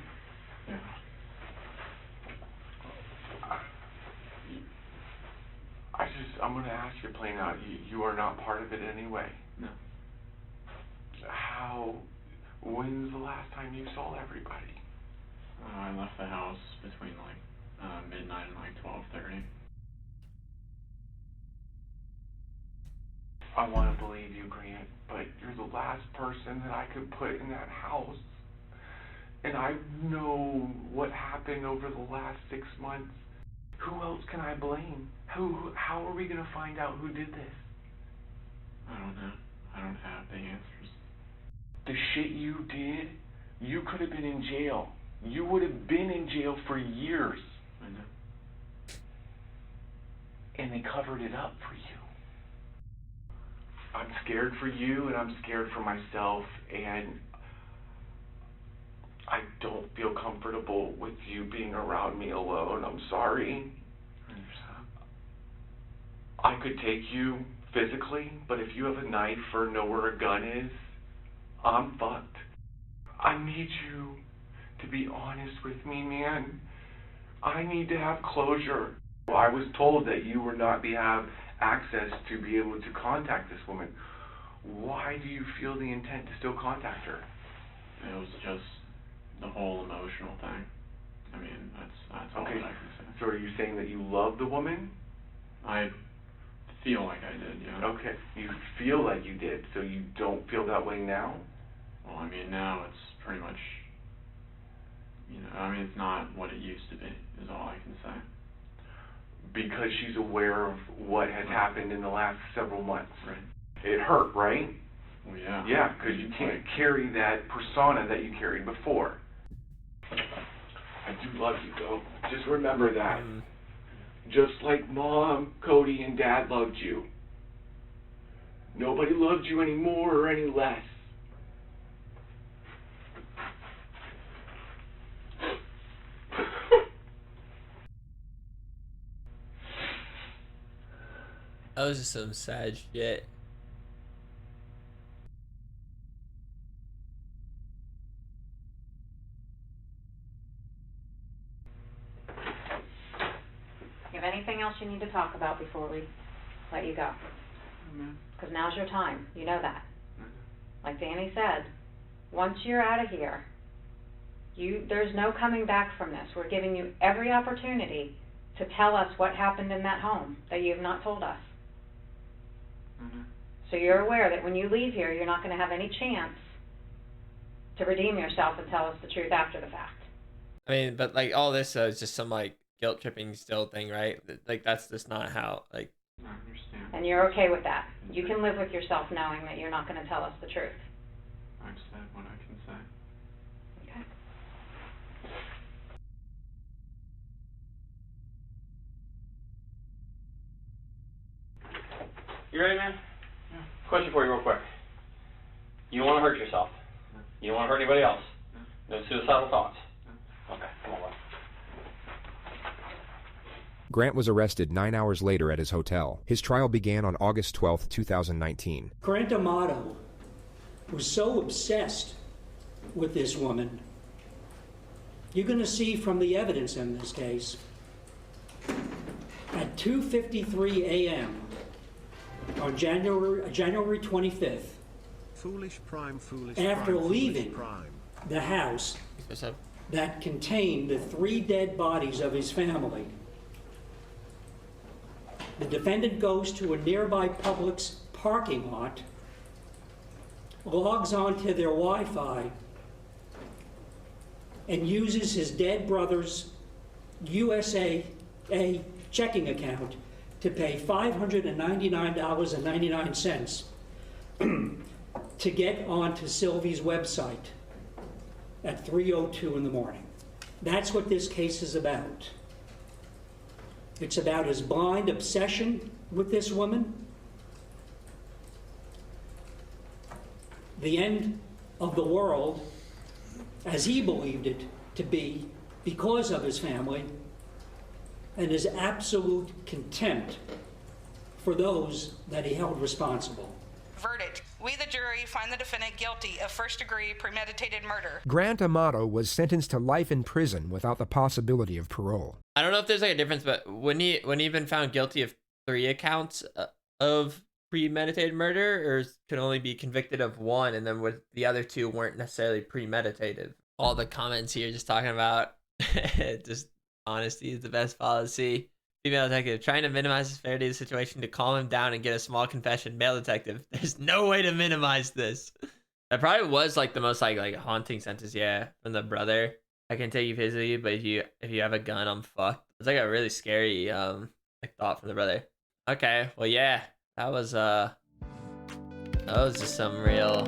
Yeah. I'm gonna ask you plain out. You are not part of it anyway. No. When's the last time you saw everybody? I left the house between like midnight and like 12:30. I want to believe you, Grant, but you're the last person that I could put in that house. And I know what happened over the last 6 months. Who else can I blame? How are we gonna find out who did this? I don't know. I don't have the answers. The shit you did, you could have been in jail. You would have been in jail for years. I know. And they covered it up for you. I'm scared for you, and I'm scared for myself, and I don't feel comfortable with you being around me alone. I'm sorry. I could take you physically, but if you have a knife or know where a gun is, I'm fucked. I need you to be honest with me, man. I need to have closure. I was told that you would not have access to be able to contact this woman. Why do you feel the intent to still contact her? It was just the whole emotional thing. I mean, that's all Okay, that I can say. so are you saying that you love the woman? I feel like I did, yeah. Okay, you feel like you did, so you don't feel that way now? Well, I mean, now it's pretty much, I mean, it's not what it used to be, is all I can say. Because she's aware of what has happened in the last several months. Right. It hurt, right? Well, yeah. Yeah, because you can't carry that persona that you carried before. I do love you, though. Just remember that. Just like Mom, Cody, and Dad loved you. Nobody loved you any more or any less. That was just some sad shit. You have anything else you need to talk about before we let you go? Because now's your time. You know that. Like Danny said, once you're out of here, there's no coming back from this. We're giving you every opportunity to tell us what happened in that home that you have not told us. So you're aware that when you leave here, you're not going to have any chance to redeem yourself and tell us the truth after the fact. I mean, but like all this is just some like guilt tripping still thing, right? Like that's just not how, like. I understand. And you're okay with that. You can live with yourself knowing that you're not going to tell us the truth. I've said what I can say. Okay. You ready, man? Yeah. Question for you real quick. You don't want to hurt yourself. No. You don't want to hurt anybody else. No. No suicidal thoughts. No. Okay, come on, bud. Grant was arrested 9 hours later at his hotel. His trial began on August 12, 2019. Grant Amato was so obsessed with this woman. You're going to see from the evidence in this case, at 2:53 a.m. on January 25th, after leaving the house that contained the 3 dead bodies of his family, the defendant goes to a nearby Publix parking lot, logs onto their Wi-Fi, and uses his dead brother's USA checking account to pay $599.99 to get onto Sylvie's website at 3:02 in the morning. That's what this case is about. It's about his blind obsession with this woman, the end of the world as he believed it to be because of his family, and his absolute contempt for those that he held responsible. Verdict. We, the jury, find the defendant guilty of first-degree premeditated murder. Grant Amato was sentenced to life in prison without the possibility of parole. I don't know if there's like a difference, but when he been found guilty of 3 accounts of premeditated murder, or could only be convicted of 1, and then with the other 2 weren't necessarily premeditated. All the comments here just talking about just honesty is the best policy. Female detective trying to minimize the severity of the situation to calm him down and get a small confession. Male detective, there's no way to minimize this. That probably was like the most like haunting sentence, yeah, from the brother. I can take you physically, but if you have a gun, I'm fucked. It's like a really scary like thought from the brother. Okay, well yeah, that was just some real